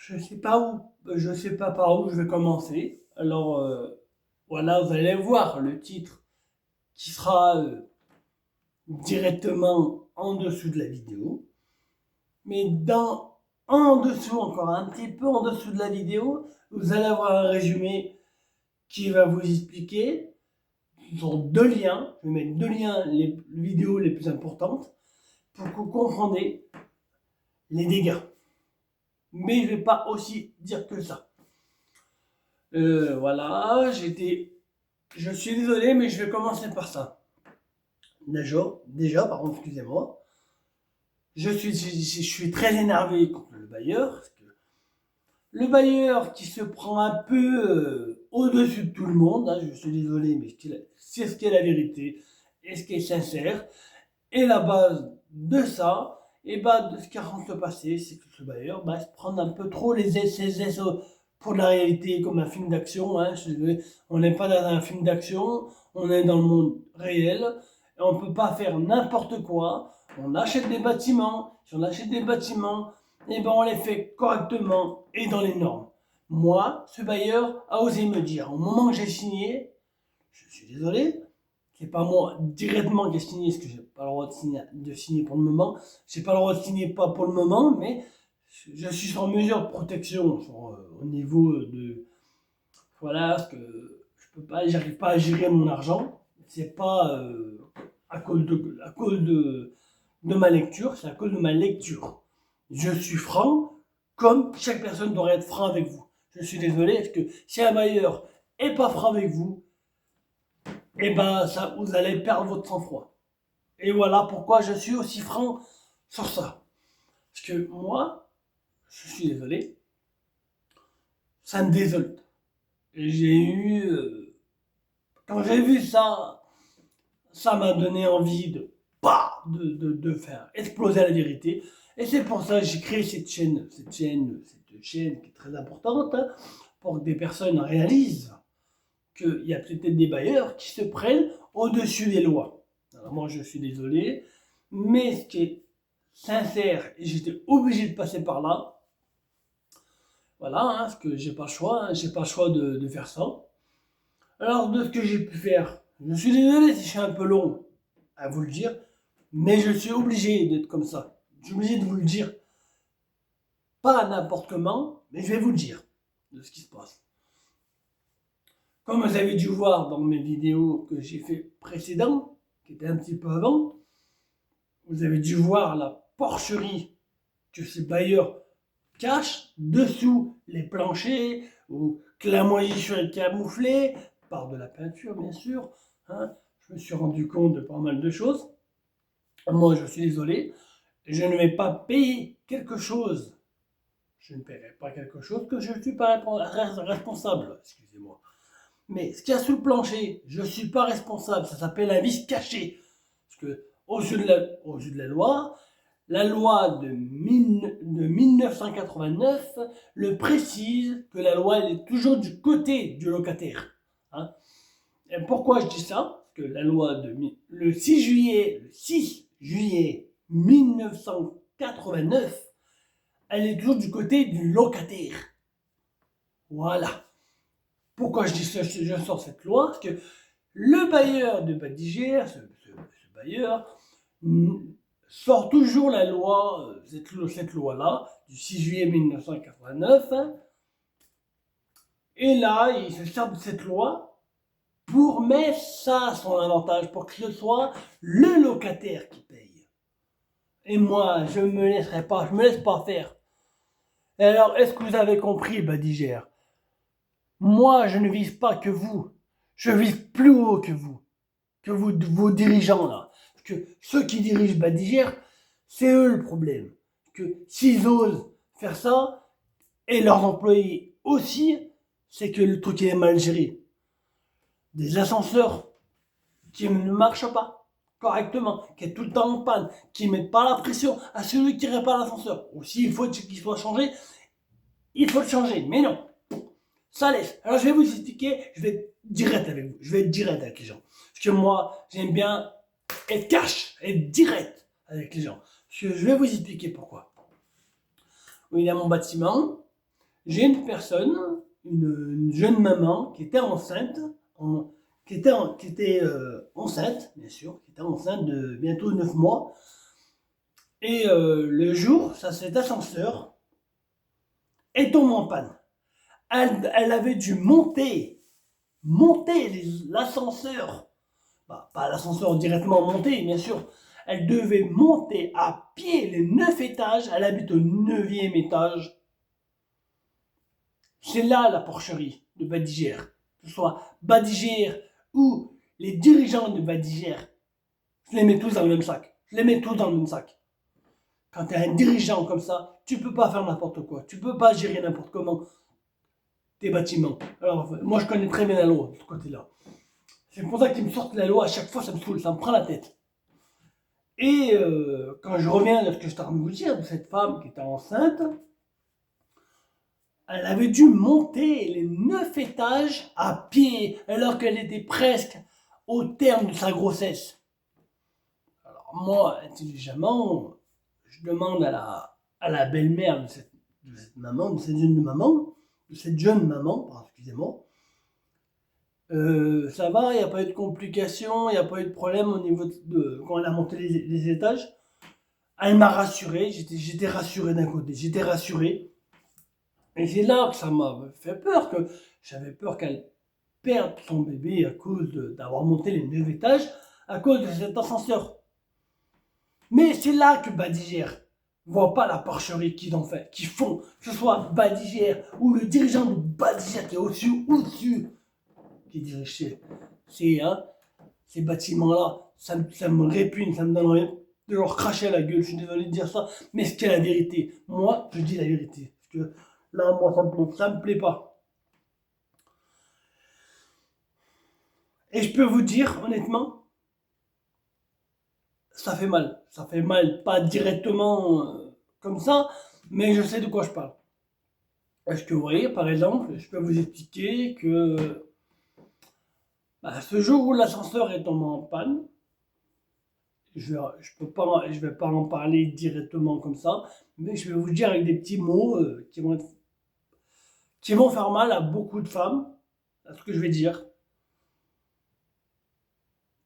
je sais pas par où je vais commencer. Alors voilà, vous allez voir le titre qui sera directement en dessous de la vidéo. Mais en dessous, encore un petit peu en dessous de la vidéo, vous allez avoir un résumé qui va vous expliquer. Ce sont deux liens, je vais mettre deux liens, les vidéos les plus importantes, pour que vous compreniez les dégâts. Mais je ne vais pas aussi dire que ça. Voilà, je suis désolé, mais je vais commencer par ça. Déjà, pardon, excusez-moi. Je suis très énervé contre le bailleur. Parce que le bailleur qui se prend un peu au-dessus de tout le monde, hein, je suis désolé, mais c'est ce qui est la vérité et ce qui est sincère. Et la base de ça, et bah, de ce qui est en train de se passer, c'est que ce bailleur se prend un peu trop ses essais pour la réalité, comme un film d'action. Hein, on n'est pas dans un film d'action, on est dans le monde réel, et on ne peut pas faire n'importe quoi. On achète des bâtiments, si on achète des bâtiments, et ben on les fait correctement et dans les normes. Moi, ce bailleur a osé me dire, au moment que j'ai signé, je suis désolé, c'est pas moi directement qui ai signé, parce que j'ai pas le droit de signer pour le moment. J'ai pas le droit de signer pas pour le moment, mais je suis sans mesure de protection au niveau de voilà, parce que j'arrive pas à gérer mon argent. C'est pas à cause de ma lecture, c'est à cause de ma lecture. Je suis franc, comme chaque personne devrait être franc avec vous. Je suis désolé, parce que si un bailleur est pas franc avec vous, et ben ça, vous allez perdre votre sang-froid. Et voilà pourquoi je suis aussi franc sur ça. Parce que moi, je suis désolé, ça me désole. Et j'ai eu, quand j'ai vu ça, ça m'a donné envie de faire exploser la vérité. Et c'est pour ça que j'ai créé cette chaîne qui est très importante, hein, pour que des personnes réalisent qu'il y a peut-être des bailleurs qui se prennent au-dessus des lois. Alors moi, je suis désolé, mais ce qui est sincère, et j'étais obligé de passer par là, voilà, hein, parce que j'ai pas le choix, hein, j'ai pas le choix de faire ça. Alors, de ce que j'ai pu faire, je suis désolé si je suis un peu long à vous le dire, mais je suis obligé d'être comme ça. Je suis obligé de vous le dire. Pas n'importe comment, mais je vais vous le dire de ce qui se passe. Comme vous avez dû voir dans mes vidéos que j'ai fait précédentes, qui étaient un petit peu avant, vous avez dû voir la porcherie que ces bailleurs cachent dessous les planchers, ou que la moisissure est camouflée par de la peinture, bien sûr. Hein. Je me suis rendu compte de pas mal de choses. Moi, je suis désolé, je ne vais pas payer quelque chose. Je ne paierai pas quelque chose que je ne suis pas responsable. Excusez-moi. Mais ce qu'il y a sous le plancher, je ne suis pas responsable. Ça s'appelle un vice caché. Parce que, aux yeux de la loi de 1989 le précise que la loi elle est toujours du côté du locataire. Hein. Et pourquoi je dis ça? Parce que la loi le 6 juillet 1989, elle est toujours du côté du locataire. Voilà. Pourquoi je dis ça, je sors cette loi? Parce que le bailleur de Badigère, ce bailleur, sort toujours la loi, cette loi-là, du 6 juillet 1989, hein, et là, il se sert de cette loi pour mettre ça à son avantage, pour que ce soit le locataire qui paye. Et moi, je me laisse pas faire. Et alors, est-ce que vous avez compris, Badigère? Moi, je ne vise pas que vous. Je vise plus haut que vos dirigeants là. Parce que ceux qui dirigent Badigère, c'est eux le problème. Parce que s'ils osent faire ça, et leurs employés aussi, c'est que le truc est mal géré. Des ascenseurs qui ne marchent pas correctement, qui est tout le temps en panne, qui ne mettent pas la pression à celui qui répare l'ascenseur. Ou s'il faut qu'il soit changé, il faut le changer. Mais non, ça laisse. Alors je vais vous expliquer, je vais être direct avec vous, je vais être direct avec les gens. Parce que moi, j'aime bien être cash, être direct avec les gens. Parce que je vais vous expliquer pourquoi. Il y a mon bâtiment, j'ai une personne, une jeune maman qui était enceinte, enceinte, bien sûr, qui était enceinte de bientôt 9 mois. Et le jour, cet ascenseur est tombé en panne. Elle avait dû monter l'ascenseur. Bah, pas l'ascenseur directement monté, bien sûr. Elle devait monter à pied les 9 étages. Elle habite au 9e étage. C'est là la porcherie de Badigère. Que ce soit Badigère ou les dirigeants de Badigère. Je les mets tous dans le même sac. Quand tu es un dirigeant comme ça, tu peux pas faire n'importe quoi. Tu peux pas gérer n'importe comment tes bâtiments. Alors, moi, je connais très bien la loi de ce côté-là. C'est pour ça qu'ils me sortent la loi à chaque fois, ça me saoule, ça me prend la tête. Et quand je reviens à ce que je t'ai en train de vous dire, de cette femme qui était enceinte, elle avait dû monter les 9 étages à pied, alors qu'elle était presque au terme de sa grossesse. Alors moi, intelligemment, je demande à la belle-mère de cette maman, de cette jeune maman, excusez-moi, ça va, il n'y a pas eu de complications, il n'y a pas eu de problème au niveau de quand elle a monté les étages. Elle m'a rassuré, j'étais rassuré d'un côté, j'étais rassuré. Et c'est là que ça m'a fait peur, que j'avais peur qu'elle perde son bébé à cause d'avoir monté les 9 étages, à cause de cet ascenseur. Mais c'est là que Badigère voit pas la porcherie qu'ils font, que ce soit Badigère ou le dirigeant de Badigère qui est au-dessus, qui dirige ces bâtiments-là. Ça me répugne, ça me donne envie de leur cracher à la gueule. Je suis désolé de dire ça, mais c'est la vérité. Moi, je dis la vérité. Parce que là, moi, ça me plaît pas. Et je peux vous dire, honnêtement, ça fait mal. Ça fait mal, pas directement comme ça, mais je sais de quoi je parle. Est-ce que vous voyez, par exemple, je peux vous expliquer que ce jour où l'ascenseur est tombé en panne, je vais pas en parler directement comme ça, mais je vais vous dire avec des petits mots qui vont faire mal à beaucoup de femmes, à ce que je vais dire.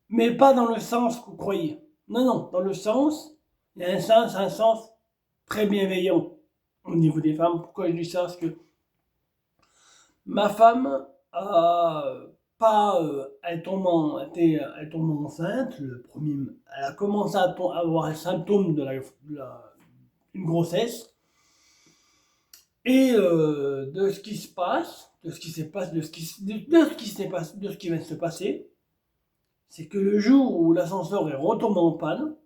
Mais pas dans le sens que vous croyez. Non, dans le sens, il y a un sens très bienveillant au niveau des femmes. Pourquoi je dis ça? Parce que ma femme elle tombe enceinte, elle a commencé à avoir les symptômes d'une grossesse. Et de ce qui se passe, de ce qui va se passer, c'est que le jour où l'ascenseur est retombé en panne,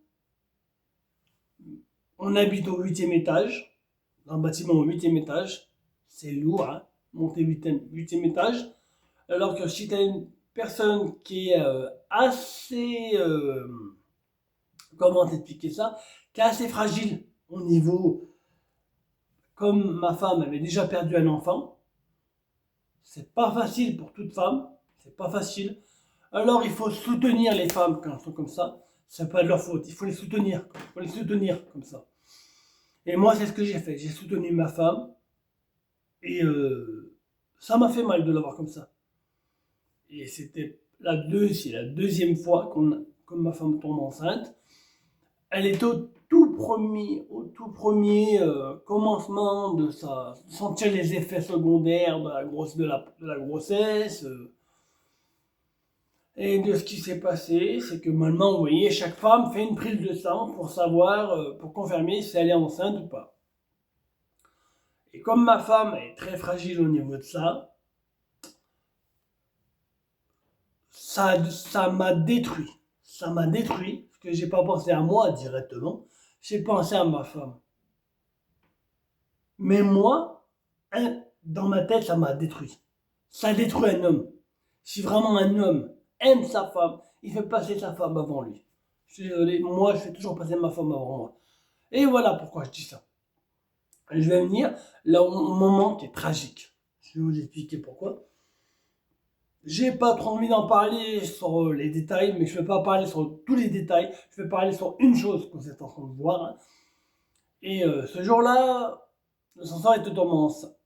on habite au 8e étage, dans un bâtiment au 8e étage, c'est lourd, hein, monter 8e étage, alors que si tu as une personne qui est assez, comment t'expliquer ça, qui est assez fragile au niveau, comme ma femme avait déjà perdu un enfant, c'est pas facile pour toute femme, c'est pas facile. Alors il faut soutenir les femmes quand elles sont comme ça, c'est pas de leur faute, il faut les soutenir comme ça. Et moi c'est ce que j'ai fait, j'ai soutenu ma femme, et ça m'a fait mal de la voir comme ça. Et c'est la deuxième fois que ma femme tombe enceinte. Elle est au tout premier commencement de sentir les effets secondaires de la grossesse. Et de ce qui s'est passé, c'est que maintenant, vous voyez, chaque femme fait une prise de sang pour savoir, pour confirmer si elle est enceinte ou pas. Et comme ma femme est très fragile au niveau de ça m'a détruit. Ça m'a détruit, parce que j'ai pas pensé à moi directement, j'ai pensé à ma femme. Mais moi, dans ma tête, ça m'a détruit. Ça détruit un homme. Si vraiment un homme aime sa femme, il fait passer sa femme avant lui. Je suis désolé, moi je fais toujours passer ma femme avant moi. Et voilà pourquoi je dis ça. Et je vais venir là au moment qui est tragique. Je vais vous expliquer pourquoi. J'ai pas trop envie d'en parler sur les détails, mais je vais pas parler sur tous les détails. Je vais parler sur une chose que vous êtes en train de voir. Et ce jour-là, l'ascenseur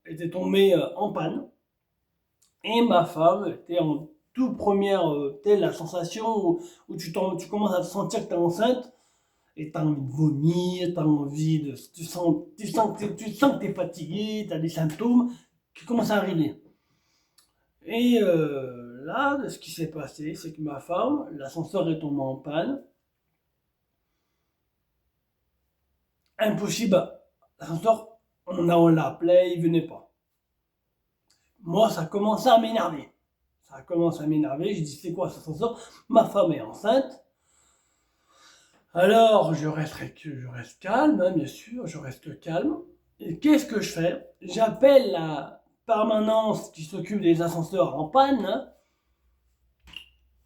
était tombé en panne. Et ma femme était en toute première, telle la sensation où tu commences à te sentir que tu es enceinte et tu as envie de vomir, tu as envie de. Tu sens que tu es fatigué, tu as des symptômes qui commencent à arriver. Et là, ce qui s'est passé, c'est que ma femme, l'ascenseur est tombé en panne. Impossible. L'ascenseur, on l'appelait, il venait pas. Moi, ça commençait à m'énerver. Ça commence à m'énerver. Je dis, c'est quoi cet ascenseur? Ma femme est enceinte. Alors, je reste calme, hein, bien sûr, je reste calme. Et qu'est-ce que je fais? J'appelle la permanence qui s'occupe des ascenseurs en panne, hein.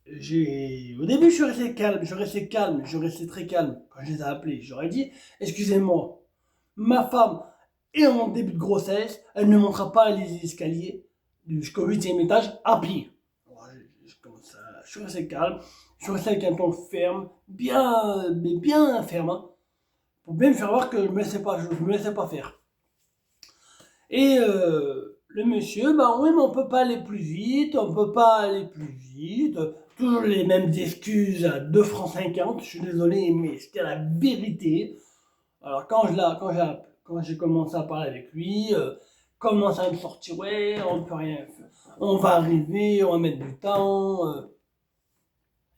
Au début, je restais calme, je restais très calme. Quand je les ai appelés, j'aurais dit, excusez-moi, ma femme est en début de grossesse, elle ne montera pas les escaliers jusqu'au 8e étage à pied. Alors, je suis resté calme, je suis resté avec un ton ferme, mais bien ferme, hein, pour bien me faire voir que je ne me laissais pas faire. Et le monsieur, bah oui, mais on peut pas aller plus vite, on peut pas aller plus vite. Toujours les mêmes excuses à 2 francs 50, je suis désolé, mais c'était la vérité. Alors quand j'ai commencé à parler avec lui, commence à me sortir, ouais, on peut rien faire, on va arriver, on va mettre du temps.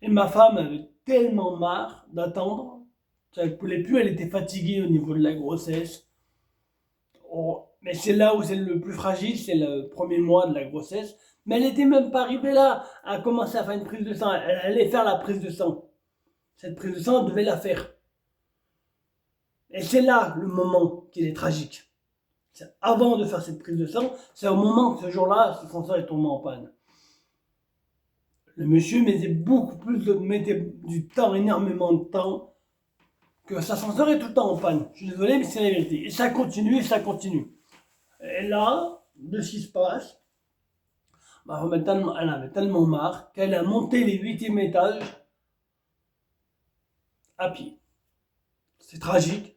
Et ma femme avait tellement marre d'attendre qu'elle ne pouvait plus, elle était fatiguée au niveau de la grossesse. Oh, mais c'est là où c'est le plus fragile, c'est le premier mois de la grossesse. Mais elle n'était même pas arrivée là à commencer à faire une prise de sang. Elle allait faire la prise de sang. Cette prise de sang, elle devait la faire. Et c'est là le moment qui est tragique. C'est avant de faire cette prise de sang, c'est au moment que ce jour-là, ce senseur est tombé en panne. Le monsieur mettait du temps, énormément de temps, que sa senseur est tout le temps en panne. Je suis désolé, mais c'est la vérité. Et ça continue, et ça continue. Et là, de ce qui se passe, ma femme elle avait tellement marre qu'elle a monté les 8e étages à pied. C'est tragique,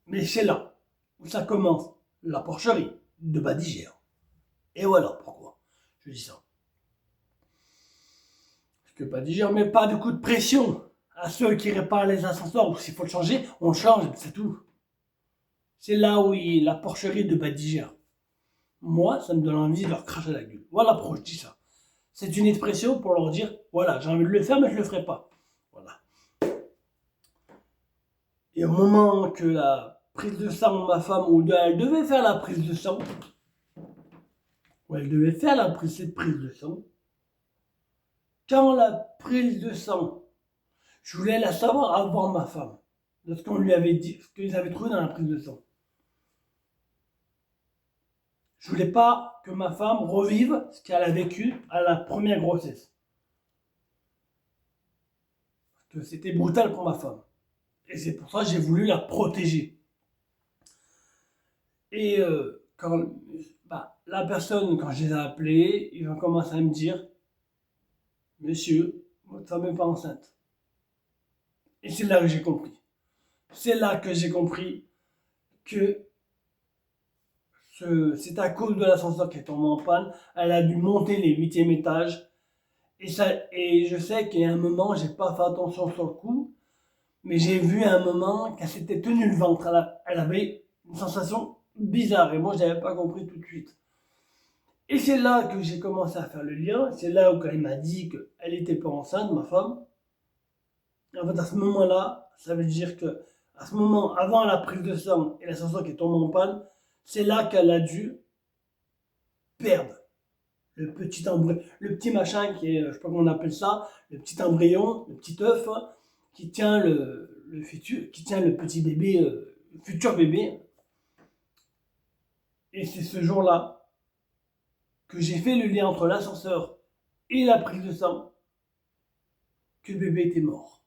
mais c'est là où ça commence la porcherie de Badigère. Et voilà pourquoi je dis ça. Parce que Badigère ne met pas de coup de pression à ceux qui réparent les ascenseurs, ou s'il faut le changer, on le change, c'est tout. C'est là où la porcherie de Badigère. Moi, ça me donne envie de leur cracher la gueule. Voilà pourquoi je dis ça. C'est une expression pour leur dire, voilà, j'ai envie de le faire, mais je ne le ferai pas. Voilà. Et au moment que la prise de sang, ma femme, ou elle devait faire la prise de sang, cette prise de sang, quand la prise de sang, je voulais la savoir avant ma femme, de ce qu'on lui avait dit, ce qu'ils avaient trouvé dans la prise de sang. Je voulais pas que ma femme revive ce qu'elle a vécu à la première grossesse. Parce que c'était brutal pour ma femme. Et c'est pour ça que j'ai voulu la protéger. Et la personne, quand je les ai appelés, ils ont commencé à me dire, monsieur, votre femme n'est pas enceinte. Et c'est là que j'ai compris. C'est là que j'ai compris que c'est à cause de l'ascenseur qui est tombé en panne. Elle a dû monter les 8e étages. Et je sais qu'il y a un moment, j'ai pas fait attention sur le coup, mais j'ai vu à un moment qu'elle s'était tenue le ventre. Elle avait une sensation bizarre et moi, je n'avais pas compris tout de suite. Et c'est là que j'ai commencé à faire le lien. C'est là où elle m'a dit qu'elle n'était pas enceinte, ma femme. En fait, à ce moment-là, ça veut dire que à ce moment, avant la prise de sang et l'ascenseur qui est tombé en panne, c'est là qu'elle a dû perdre le petit machin qui est, je sais pas comment on appelle ça, le petit embryon, le petit œuf, hein, qui tient qui tient le petit bébé, le futur bébé. Et c'est ce jour-là que j'ai fait le lien entre l'ascenseur et la prise de sang, que le bébé était mort.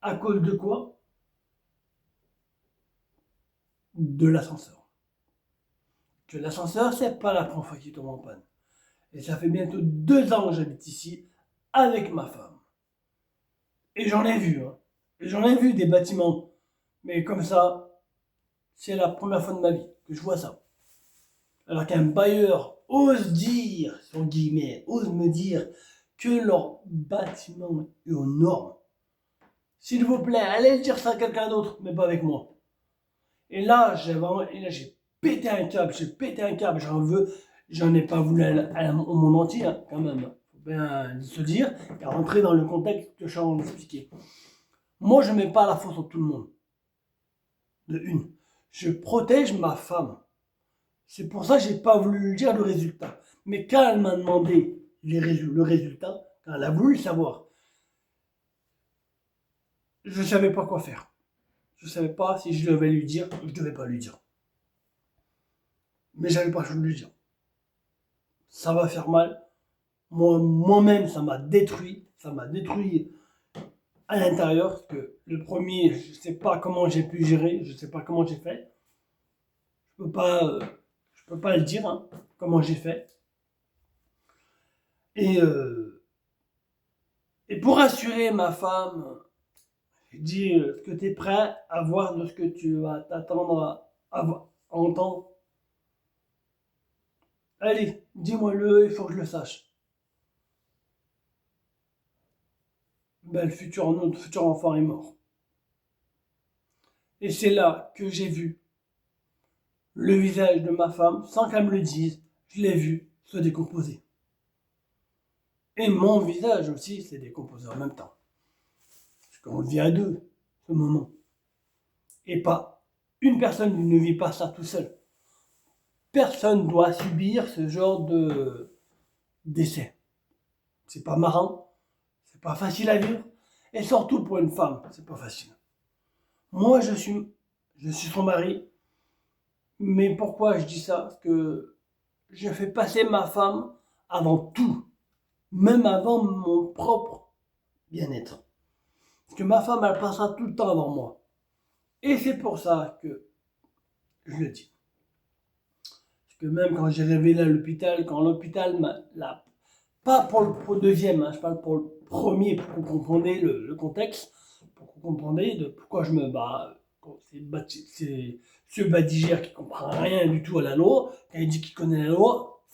À cause de quoi? De l'ascenseur. Que l'ascenseur, c'est pas la première fois qu'il tombe en panne. Et ça fait bientôt 2 ans que j'habite ici avec ma femme. Et j'en ai vu, hein. Et j'en ai vu des bâtiments. Mais comme ça, c'est la première fois de ma vie que je vois ça. Alors qu'un bailleur ose dire, sur guillemets, ose me dire que leur bâtiment est aux normes. S'il vous plaît, allez dire ça à quelqu'un d'autre, mais pas avec moi. Et là, j'ai pété un câble, j'en ai pas voulu au monde entier, hein, quand même. Faut bien se dire et rentrer dans le contexte que je suis en train d'expliquer. Moi, je mets pas la faute sur tout le monde. De une. Je protège ma femme. C'est pour ça que j'ai pas voulu lui dire le résultat. Mais quand elle m'a demandé le résultat, quand elle a voulu savoir, je ne savais pas quoi faire. Je ne savais pas si je devais lui dire ou je ne devais pas lui dire. Mais j'avais pas choisi de lui dire. Ça va faire mal. Moi-même, ça m'a détruit. Ça m'a détruit à l'intérieur. Parce que le premier, je ne sais pas comment j'ai pu gérer. Je ne sais pas comment j'ai fait. Je peux pas le dire, hein, comment j'ai fait. Et, et pour rassurer ma femme, j'ai dit ce que tu es prêt à voir de ce que tu vas t'attendre à entendre. Allez, dis-moi-le, il faut que je le sache. Ben, notre futur enfant est mort. Et c'est là que j'ai vu le visage de ma femme, sans qu'elle me le dise, je l'ai vu se décomposer. Et mon visage aussi s'est décomposé en même temps. Parce qu'on vit à deux, ce moment. Et pas une personne ne vit pas ça tout seul. Personne doit subir ce genre de d'essai. C'est pas marrant, c'est pas facile à vivre, et surtout pour une femme, c'est pas facile. Moi, je suis son mari, mais pourquoi je dis ça? Parce que je fais passer ma femme avant tout, même avant mon propre bien-être. Parce que ma femme, elle passera tout le temps avant moi. Et c'est pour ça que je le dis. Parce que même quand j'ai révélé à l'hôpital, quand l'hôpital m'a... Pas pour le deuxième, hein, je parle pour le premier, pour que vous compreniez le contexte, pour que vous compreniez de pourquoi je me bats. C'est ce badigère qui comprend rien du tout à la loi. Quand il dit qu'il connaît la loi,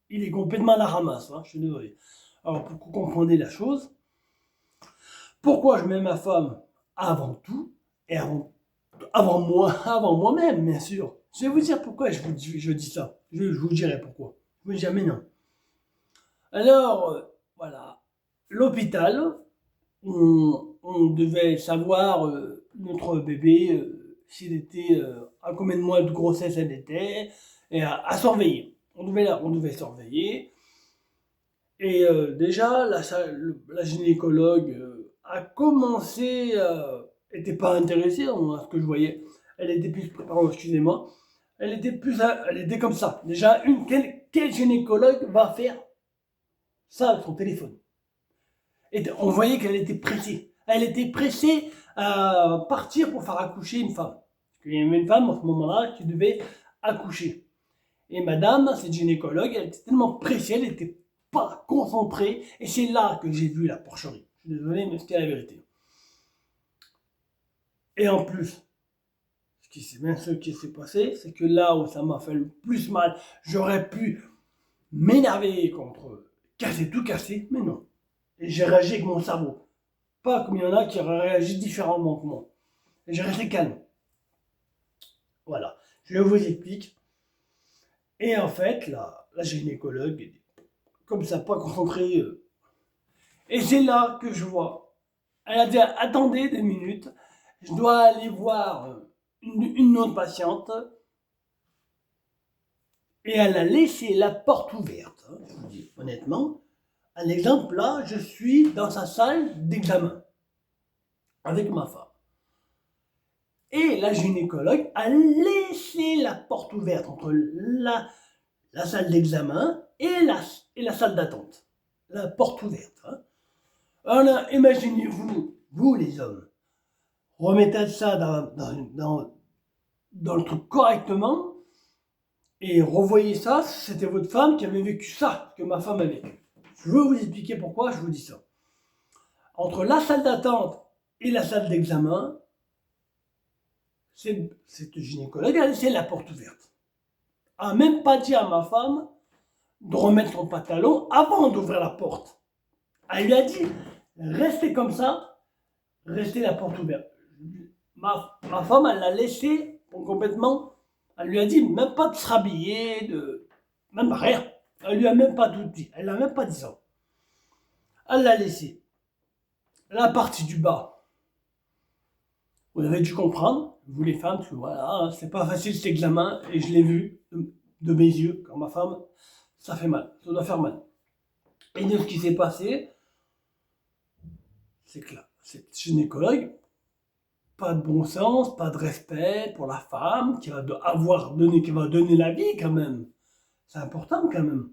il est complètement à la ramasse, hein, je suis désolé. Alors pour que vous compreniez la chose, pourquoi je mets ma femme avant tout, et avant moi, avant moi-même, bien sûr. Je vais vous dire pourquoi je dis ça. Je vous dirai pourquoi. Je vous dis jamais non. Alors, voilà, l'hôpital, on devait savoir notre bébé, s'il était, à combien de mois de grossesse elle était, et à surveiller. On devait surveiller. Et déjà, la gynécologue a commencé, était pas intéressée à ce que je voyais. Elle était plus, pardon, excusez-moi, elle était comme ça. Déjà, quel gynécologue va faire ça avec son téléphone? Et on voyait qu'elle était pressée. Elle était pressée à partir pour faire accoucher une femme. Parce qu'il y avait une femme à ce moment-là qui devait accoucher. Et madame, cette gynécologue, elle était tellement pressée, elle n'était pas concentrée. Et c'est là que j'ai vu la porcherie. Je suis désolé, mais c'était la vérité. Et en plus, ce qui s'est passé, c'est que là où ça m'a fait le plus mal, j'aurais pu m'énerver contre tout casser, mais non. Et j'ai réagi avec mon cerveau. Pas comme il y en a qui réagissent différemment que moi. Et j'ai resté calme. Voilà. Je vous explique. Et en fait, la gynécologue, comme ça, pas concentrée. Et c'est là que je vois. Elle a dit, attendez 2 minutes. Je dois aller voir une autre patiente. Et elle a laissé la porte ouverte. Je vous dis honnêtement. Un exemple, là, je suis dans sa salle d'examen avec ma femme. Et la gynécologue a laissé la porte ouverte entre la salle d'examen et la salle d'attente. La porte ouverte. Hein. Alors, imaginez-vous, vous les hommes, remettez ça dans le truc correctement et revoyez ça, c'était votre femme qui avait vécu ça, que ma femme a vécu. Je veux vous expliquer pourquoi je vous dis ça. Entre la salle d'attente et la salle d'examen, cette gynécologue a laissé la porte ouverte. a même pas dit à ma femme de remettre son pantalon avant d'ouvrir la porte. Elle lui a dit, restez comme ça, restez la porte ouverte. Ma femme, elle l'a laissé complètement. Elle lui a dit même pas de se rhabiller, même rien. Elle lui a même pas tout dit. Elle n'a même pas dit ça. Elle l'a laissé. La partie du bas. Vous avez dû comprendre, vous les femmes, que voilà, c'est pas facile cet examen, et je l'ai vu de mes yeux, quand ma femme, ça fait mal, ça doit faire mal. Et de ce qui s'est passé, c'est que là, cette gynécologue, pas de bon sens, pas de respect pour la femme, qui va qui va donner la vie quand même. C'est important quand même.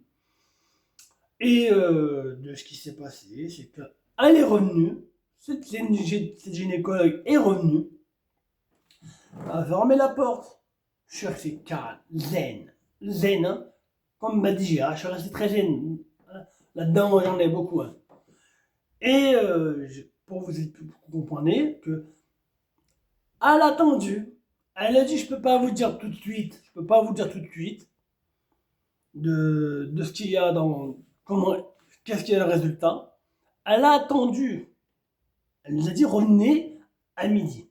Et de ce qui s'est passé, c'est qu'elle est revenue, cette gynécologue est revenue, elle a fermé la porte. Je suis resté calme, zen, hein, comme m'a dit, je suis resté très zen. Hein. Là-dedans, j'en ai beaucoup. Hein. Et pour vous comprendre que elle a attendu, elle a dit je peux pas vous dire tout de suite, de ce qu'il y a qu'est-ce qu'il y a le résultat. Elle a attendu, elle nous a dit revenez à midi.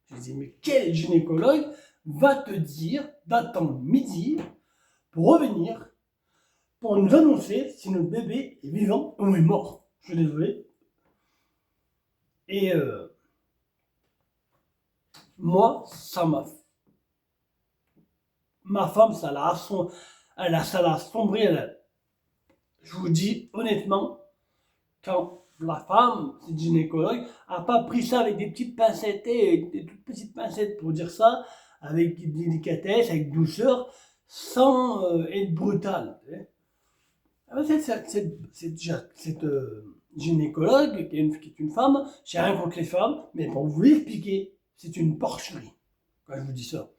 Je lui ai dit mais quel gynécologue va te dire d'attendre midi pour revenir pour nous annoncer si notre bébé est vivant ou est mort. Je suis désolé. Et moi, ma femme, ça l'a assombri. Je vous dis honnêtement, quand la femme, cette gynécologue, a pas pris ça avec des petites pincettes, des toutes petites pincettes pour dire ça, avec délicatesse, avec douceur, sans être brutale. Cette gynécologue, qui est une femme, j'ai rien contre les femmes, mais pour vous l'expliquer, c'est une porcherie, quand je vous dis ça.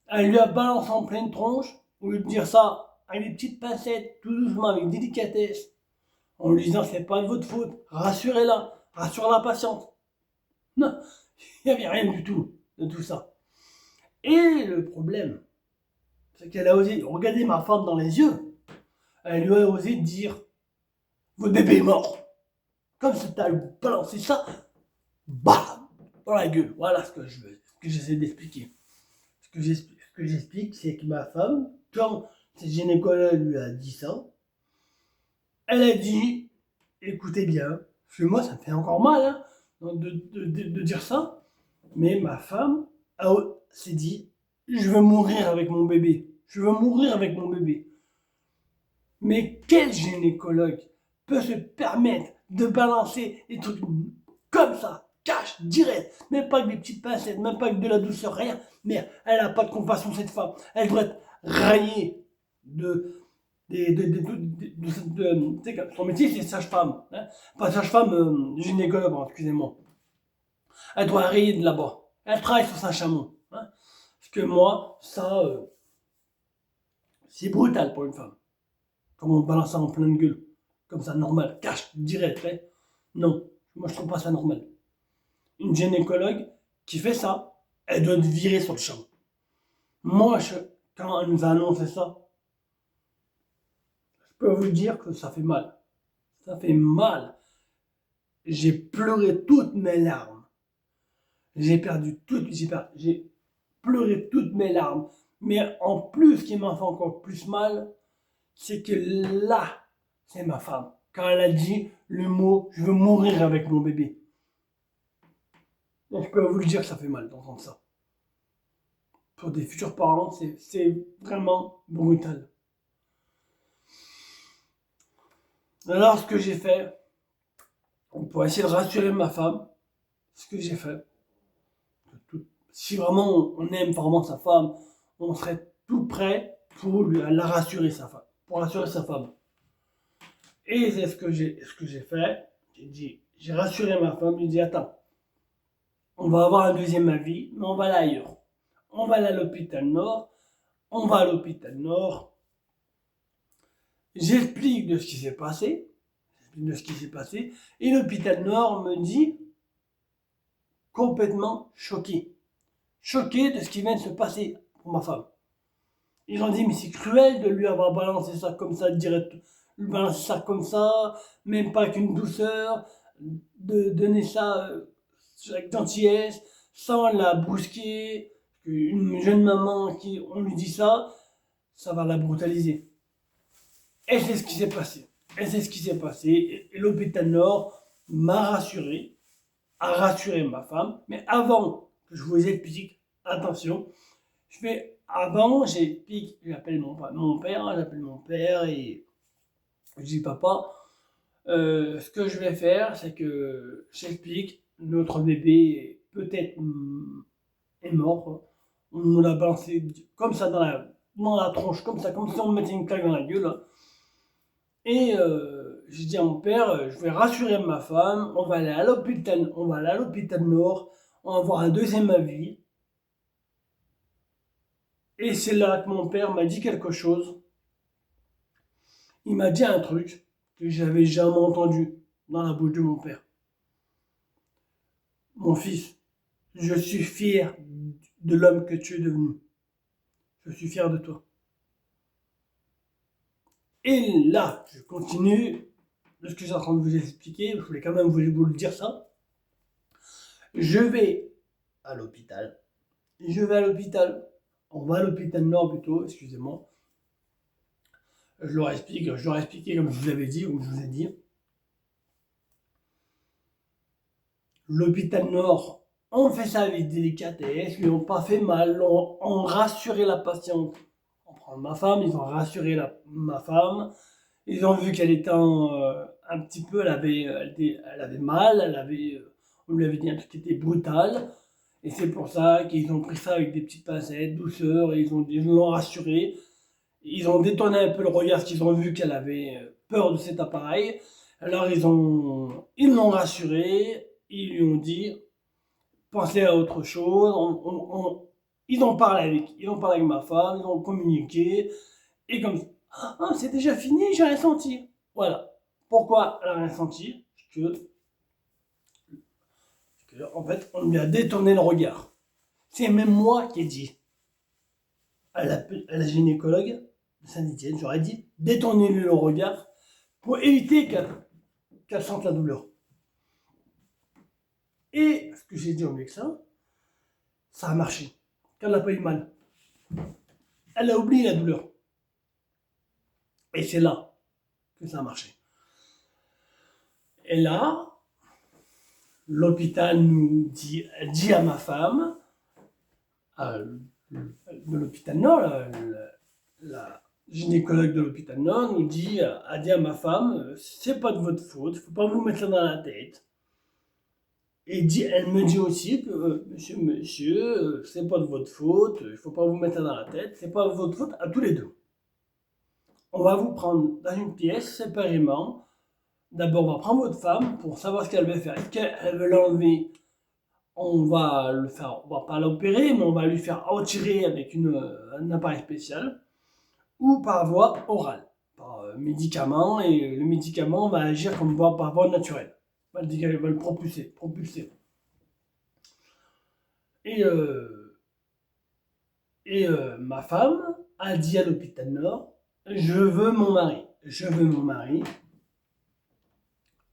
Elle lui a balancé en pleine tronche, au lieu de dire ça avec des petites pincettes, tout doucement, avec délicatesse, en lui disant c'est pas de votre faute, rassurez-la, rassure la patiente. Non, il n'y avait rien du tout de tout ça. Et le problème, c'est qu'elle a osé regarder ma femme dans les yeux. Elle lui a osé dire votre bébé est mort. Comme si t'as balancé ça, bam, dans la gueule. Voilà ce que j'essaie d'expliquer. Ce que j'explique, c'est que ma femme, quand cette gynécologue lui a dit ça, elle a dit, écoutez bien, parce que moi ça me fait encore mal hein, de dire ça, mais ma femme s'est dit, je veux mourir avec mon bébé. Je veux mourir avec mon bébé. Mais quel gynécologue peut se permettre de balancer des trucs comme ça, cash, direct, même pas avec des petites pincettes, même pas avec de la douceur, rien. Mais elle n'a pas de compassion cette femme. Elle doit être raillée son métier c'est sage-femme, hein. Pas sage-femme, gynécologue, excusez-moi. Elle doit rayer de là-bas. Elle travaille sur Saint-Chamond. Hein. Parce que moi, ça, c'est brutal pour une femme. Comment on balance ça en pleine gueule, comme ça, normal, cash, direct. Hein. Non, moi je trouve pas ça normal. Une gynécologue qui fait ça, elle doit être virée sur le champ. Moi, quand elle nous a annoncé ça, je peux vous dire que ça fait mal. Ça fait mal. J'ai pleuré toutes mes larmes. J'ai pleuré toutes mes larmes. Mais en plus, ce qui m'a fait encore plus mal, c'est que là, c'est ma femme. Quand elle a dit le mot, je veux mourir avec mon bébé. Donc, je peux vous le dire que ça fait mal d'entendre ça. Pour des futurs parents, c'est vraiment brutal. Alors, ce que j'ai fait, pour essayer de rassurer ma femme, ce que j'ai fait, si vraiment on aime vraiment sa femme, on serait tout prêt pour la rassurer, sa femme, pour rassurer sa femme. Et c'est ce que j'ai fait. J'ai rassuré ma femme, j'ai dit attends, on va avoir un deuxième avis, mais on va aller ailleurs. On va aller à l'hôpital Nord, J'explique de ce qui s'est passé, et l'hôpital Nord me dit complètement choqué de ce qui vient de se passer pour ma femme. Ils ont dit, mais c'est cruel de lui avoir balancé ça comme ça, direct, lui balancer ça comme ça, même pas qu'une douceur, de donner ça avec gentillesse, sans la brusquer. Une jeune maman qui, on lui dit ça va la brutaliser. Et c'est ce qui s'est passé. Et c'est ce qui s'est passé. Et l'hôpital Nord m'a rassuré, a rassuré ma femme. Mais avant que je vous explique, attention, j'appelle mon père et je dis papa, ce que je vais faire, c'est que j'explique, notre bébé peut-être est mort. On nous l'a balancé comme ça dans la tronche, comme si on me mettait une claque dans la gueule. Hein. Et j'ai dit à mon père, je vais rassurer ma femme, on va aller à l'hôpital Nord, on va avoir un deuxième avis. Et c'est là que mon père m'a dit quelque chose. Il m'a dit un truc que j'avais jamais entendu dans la bouche de mon père. Mon fils, je suis fier de l'homme que tu es devenu. Je suis fier de toi. Et là, je continue de ce que j'ai en train de vous expliquer. Je voulais quand même vous le dire ça. Je vais à l'hôpital. On va à l'hôpital Nord plutôt, excusez-moi. Je leur expliqué comme je vous avais dit, comme je vous ai dit. L'hôpital Nord, on fait ça avec délicatesse, ils n'ont pas fait mal, on rassuré la patiente. On prend ma femme, ils ont rassuré ma femme. Ils ont vu qu'elle était un petit peu, elle avait mal, on lui avait dit un truc qui était brutal. Et c'est pour ça qu'ils ont pris ça avec des petites pincettes, douceur, et ils l'ont rassurée. Ils ont détourné un peu le regard parce qu'ils ont vu qu'elle avait peur de cet appareil. Alors ils l'ont rassurée, ils lui ont dit, pensez à autre chose. Ils ont parlé avec ma femme, ils ont communiqué, et comme ça, c'est déjà fini, j'ai rien senti. Voilà. Pourquoi elle a rien senti? Parce que, en fait, on lui a détourné le regard. C'est même moi qui ai dit à la gynécologue de Saint-Étienne, j'aurais dit, détournez-lui le regard pour éviter qu'elle sente la douleur. Et ce que j'ai dit au médecin, ça a marché. Qu'elle n'a pas eu mal. Elle a oublié la douleur. Et c'est là que ça a marché. Et là, l'hôpital dit à ma femme, de l'hôpital Nord, la gynécologue de l'hôpital Nord a dit à ma femme, c'est pas de votre faute, faut pas vous mettre ça dans la tête. Et elle me dit aussi que, monsieur, c'est pas de votre faute, il faut pas vous mettre ça dans la tête, c'est pas de votre faute à tous les deux. On va vous prendre dans une pièce séparément. D'abord, on va prendre votre femme pour savoir ce qu'elle veut faire. Est-ce qu'elle veut l'enlever? On va pas l'opérer, mais on va lui faire retirer avec un appareil spécial ou par voie orale, par médicament, et le médicament va agir comme par voie naturelle. Va le propulser. Et ma femme a dit à l'hôpital Nord, je veux mon mari.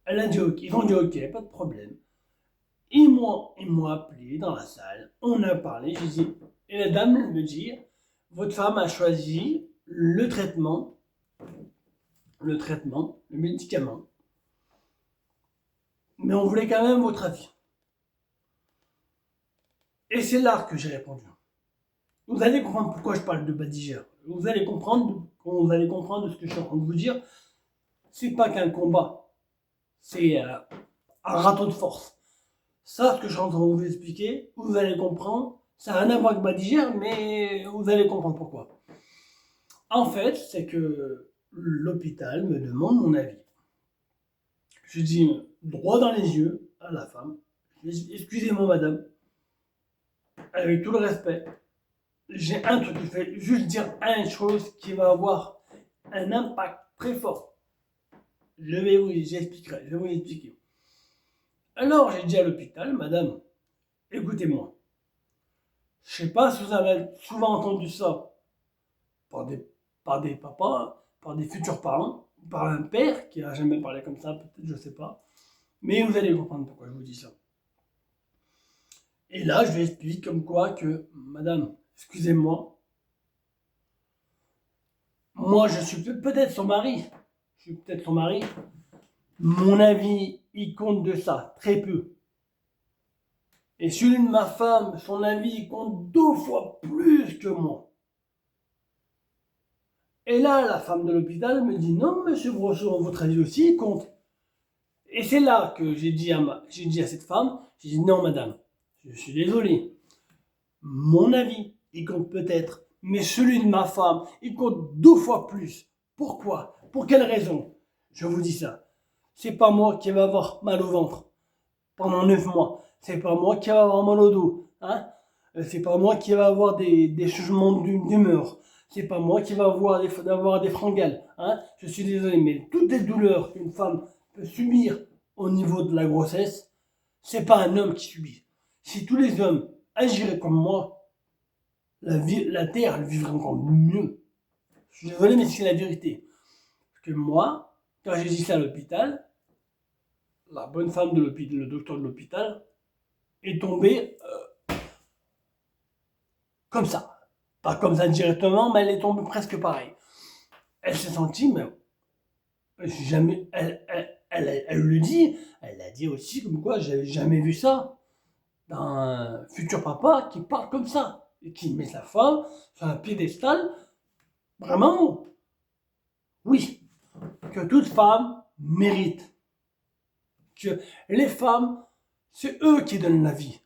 Elle a dit ok, ils ont dit ok, pas de problème. Ils m'ont appelé dans la salle, on a parlé, et la dame me dit, votre femme a choisi le traitement, le médicament, mais on voulait quand même votre avis. Et c'est là que j'ai répondu. Vous allez comprendre pourquoi je parle de badigère. Vous allez comprendre de ce que je suis en train de vous dire. C'est pas qu'un combat, c'est un râteau de force. Ça, ce que je suis en train de vous expliquer, vous allez comprendre. Ça n'a rien à voir avec badigère, mais vous allez comprendre pourquoi. En fait, c'est que l'hôpital me demande mon avis. Je dis droit dans les yeux à la femme, excusez-moi madame, avec tout le respect, j'ai un truc, je vais juste dire une chose qui va avoir un impact très fort. Je vais vous expliquer. Alors j'ai dit à l'hôpital, madame, écoutez-moi. Je sais pas si vous avez souvent entendu ça par des papas, par des futurs parents, par un père qui n'a jamais parlé comme ça, peut-être, je sais pas. Mais vous allez comprendre pourquoi je vous dis ça. Et là, je lui explique comme quoi que, madame, excusez-moi, moi je suis peut-être son mari, mon avis, il compte de ça, très peu. Et celui de ma femme, son avis, il compte 2 fois plus que moi. Et là, la femme de l'hôpital me dit, non, monsieur Brosseau, votre avis aussi, il compte. Et c'est là que j'ai dit à cette femme, j'ai dit, non, madame, je suis désolé. Mon avis, il compte peut-être, mais celui de ma femme, il compte 2 fois plus. Pourquoi? Pour quelle raison? Je vous dis ça. C'est pas moi qui va avoir mal au ventre pendant 9 mois. C'est pas moi qui va avoir mal au dos. Hein? C'est pas moi qui va avoir des changements d'humeur. C'est pas moi qui va avoir des fringales. Hein? Je suis désolé, mais toutes les douleurs qu'une femme peut subir au niveau de la grossesse, c'est pas un homme qui subit. Si tous les hommes agiraient comme moi, la Terre elle vivrait encore mieux. Je suis désolé, mais c'est la vérité. Parce que moi, quand j'ai dit ça à l'hôpital, la bonne femme de l'hôpital, le docteur de l'hôpital, est tombée comme ça. Pas comme ça directement, mais elle est tombée presque pareil. Elle s'est sentie, mais jamais. Elle le dit, elle l'a dit aussi, comme quoi j'avais jamais vu ça d'un futur papa qui parle comme ça et qui met sa femme sur un piédestal. Vraiment, oui, que toute femme mérite. Que les femmes, c'est eux qui donnent la vie.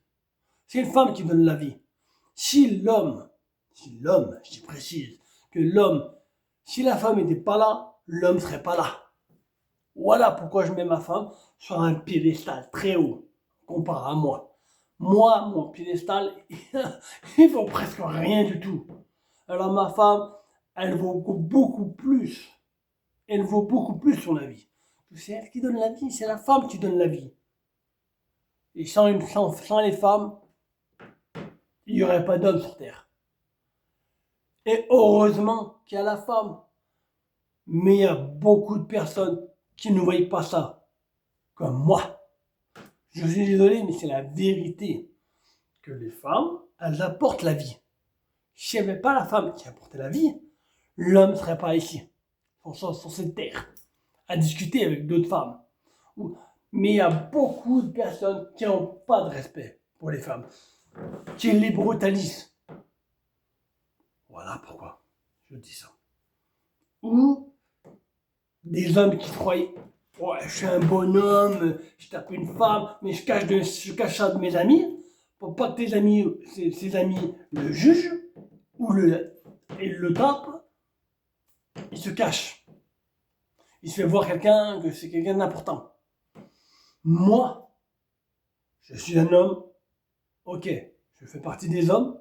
C'est une femme qui donne la vie. Si l'homme, je précise, que l'homme, si la femme n'était pas là, l'homme ne serait pas là. Voilà pourquoi je mets ma femme sur un piédestal très haut, comparé à moi. Moi, mon piédestal, il vaut presque rien du tout. Alors ma femme, elle vaut beaucoup plus. Elle vaut beaucoup plus son avis. C'est elle qui donne la vie, c'est la femme qui donne la vie. Et sans les femmes, il n'y aurait pas d'homme sur Terre. Et heureusement qu'il y a la femme. Mais il y a beaucoup de personnes qui ne voient pas ça. Comme moi. Je suis désolé, mais c'est la vérité. Que les femmes, elles apportent la vie. S'il n'y avait pas la femme qui apportait la vie, l'homme ne serait pas ici. Sur cette terre. À discuter avec d'autres femmes. Mais il y a beaucoup de personnes qui n'ont pas de respect pour les femmes. Qui les brutalisent. Voilà pourquoi je dis ça. Ou des hommes qui croient, ouais, je suis un bonhomme, je tape une femme, mais je cache ça de mes amis, pour pas que ses amis le jugent, et le tapent, il se cache. Il se fait voir que c'est quelqu'un d'important. Moi, je suis un homme, ok, je fais partie des hommes,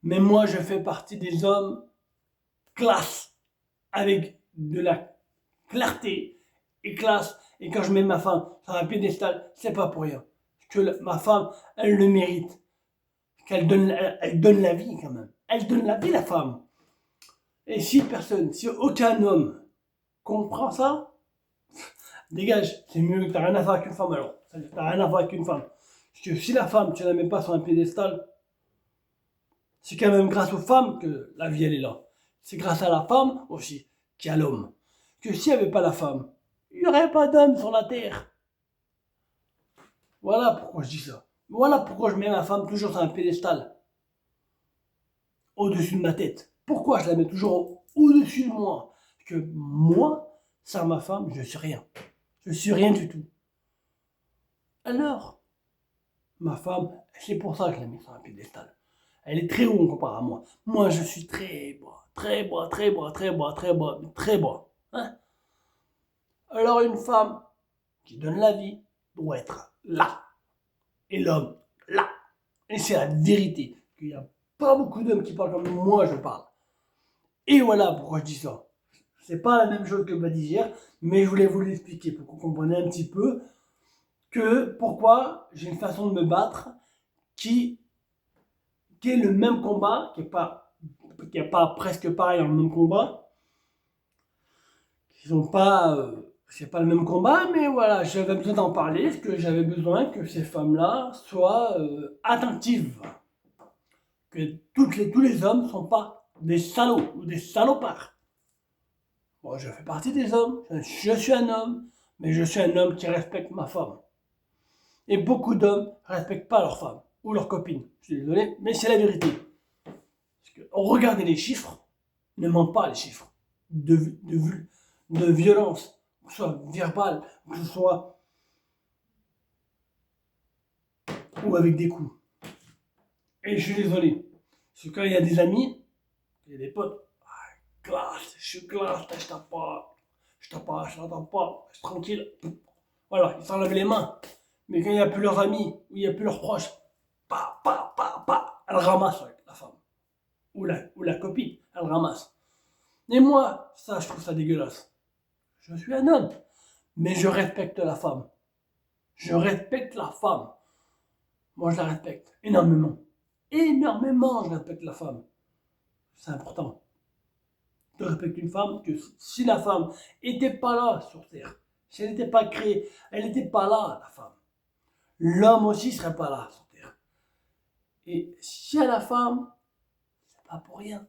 mais moi je fais partie des hommes classe, avec de la clarté et classe. Et quand je mets ma femme sur un piédestal, c'est pas pour rien. Que ma femme, elle le mérite. Elle donne la vie quand même. Elle donne la vie, la femme. Et si aucun homme comprend ça, dégage. C'est mieux que t'as rien à faire avec une femme alors. T'as rien à faire avec une femme. Parce que si la femme, tu la mets pas sur un piédestal, c'est quand même grâce aux femmes que la vie elle est là. C'est grâce à la femme aussi qu'il y a l'homme. Que s'il n'y avait pas la femme, il n'y aurait pas d'homme sur la terre. Voilà pourquoi je dis ça. Voilà pourquoi je mets ma femme toujours sur un piédestal. Au-dessus de ma tête. Pourquoi je la mets toujours au-dessus de moi? Parce que moi, sans ma femme, je suis rien. Je suis rien du tout. Alors, ma femme, c'est pour ça que je la mets sur un piédestal. Elle est très haut comparé à moi. Moi, je suis très bas, très bas, très bas, très bas, très bas, très bas. Hein? Alors, une femme qui donne la vie doit être là. Et l'homme, là. Et c'est la vérité. Il n'y a pas beaucoup d'hommes qui parlent comme moi, je parle. Et voilà pourquoi je dis ça. C'est pas la même chose que m'a dit hier, mais je voulais vous l'expliquer pour que vous compreniez un petit peu pourquoi j'ai une façon de me battre qui est le même combat, qui est pas qu'il n'y a pas presque pareil dans le même combat. Ils ont pas, c'est pas le même combat, mais voilà, j'avais besoin d'en parler, parce que j'avais besoin que ces femmes-là soient attentives. Que tous les hommes ne sont pas des salauds ou des salopards. Bon, je fais partie des hommes, je suis un homme, mais je suis un homme qui respecte ma femme. Et beaucoup d'hommes ne respectent pas leur femme ou leur copine. Je suis désolé, mais c'est la vérité. Parce que regardez les chiffres, ne ment pas les chiffres de violence, que ce soit verbale, que ce soit ou avec des coups. Et je suis désolé. Parce que quand il y a des amis, il y a des potes, classe, je suis classe, je tape pas, je t'entends pas, je suis tranquille. Voilà, ils s'enlèvent les mains. Mais quand il n'y a plus leurs amis, ou il n'y a plus leurs proches, elle ramasse la femme. Ou la copine, elle ramasse. Et moi, ça, je trouve ça dégueulasse. Je suis un homme, mais je respecte la femme. Je respecte la femme. Moi, je la respecte énormément. Énormément, je respecte la femme. C'est important de respecter une femme, que si la femme n'était pas là sur Terre, si elle n'était pas créée, elle n'était pas là, la femme, l'homme aussi ne serait pas là sur Terre. Et si à la femme, c'est pas pour rien.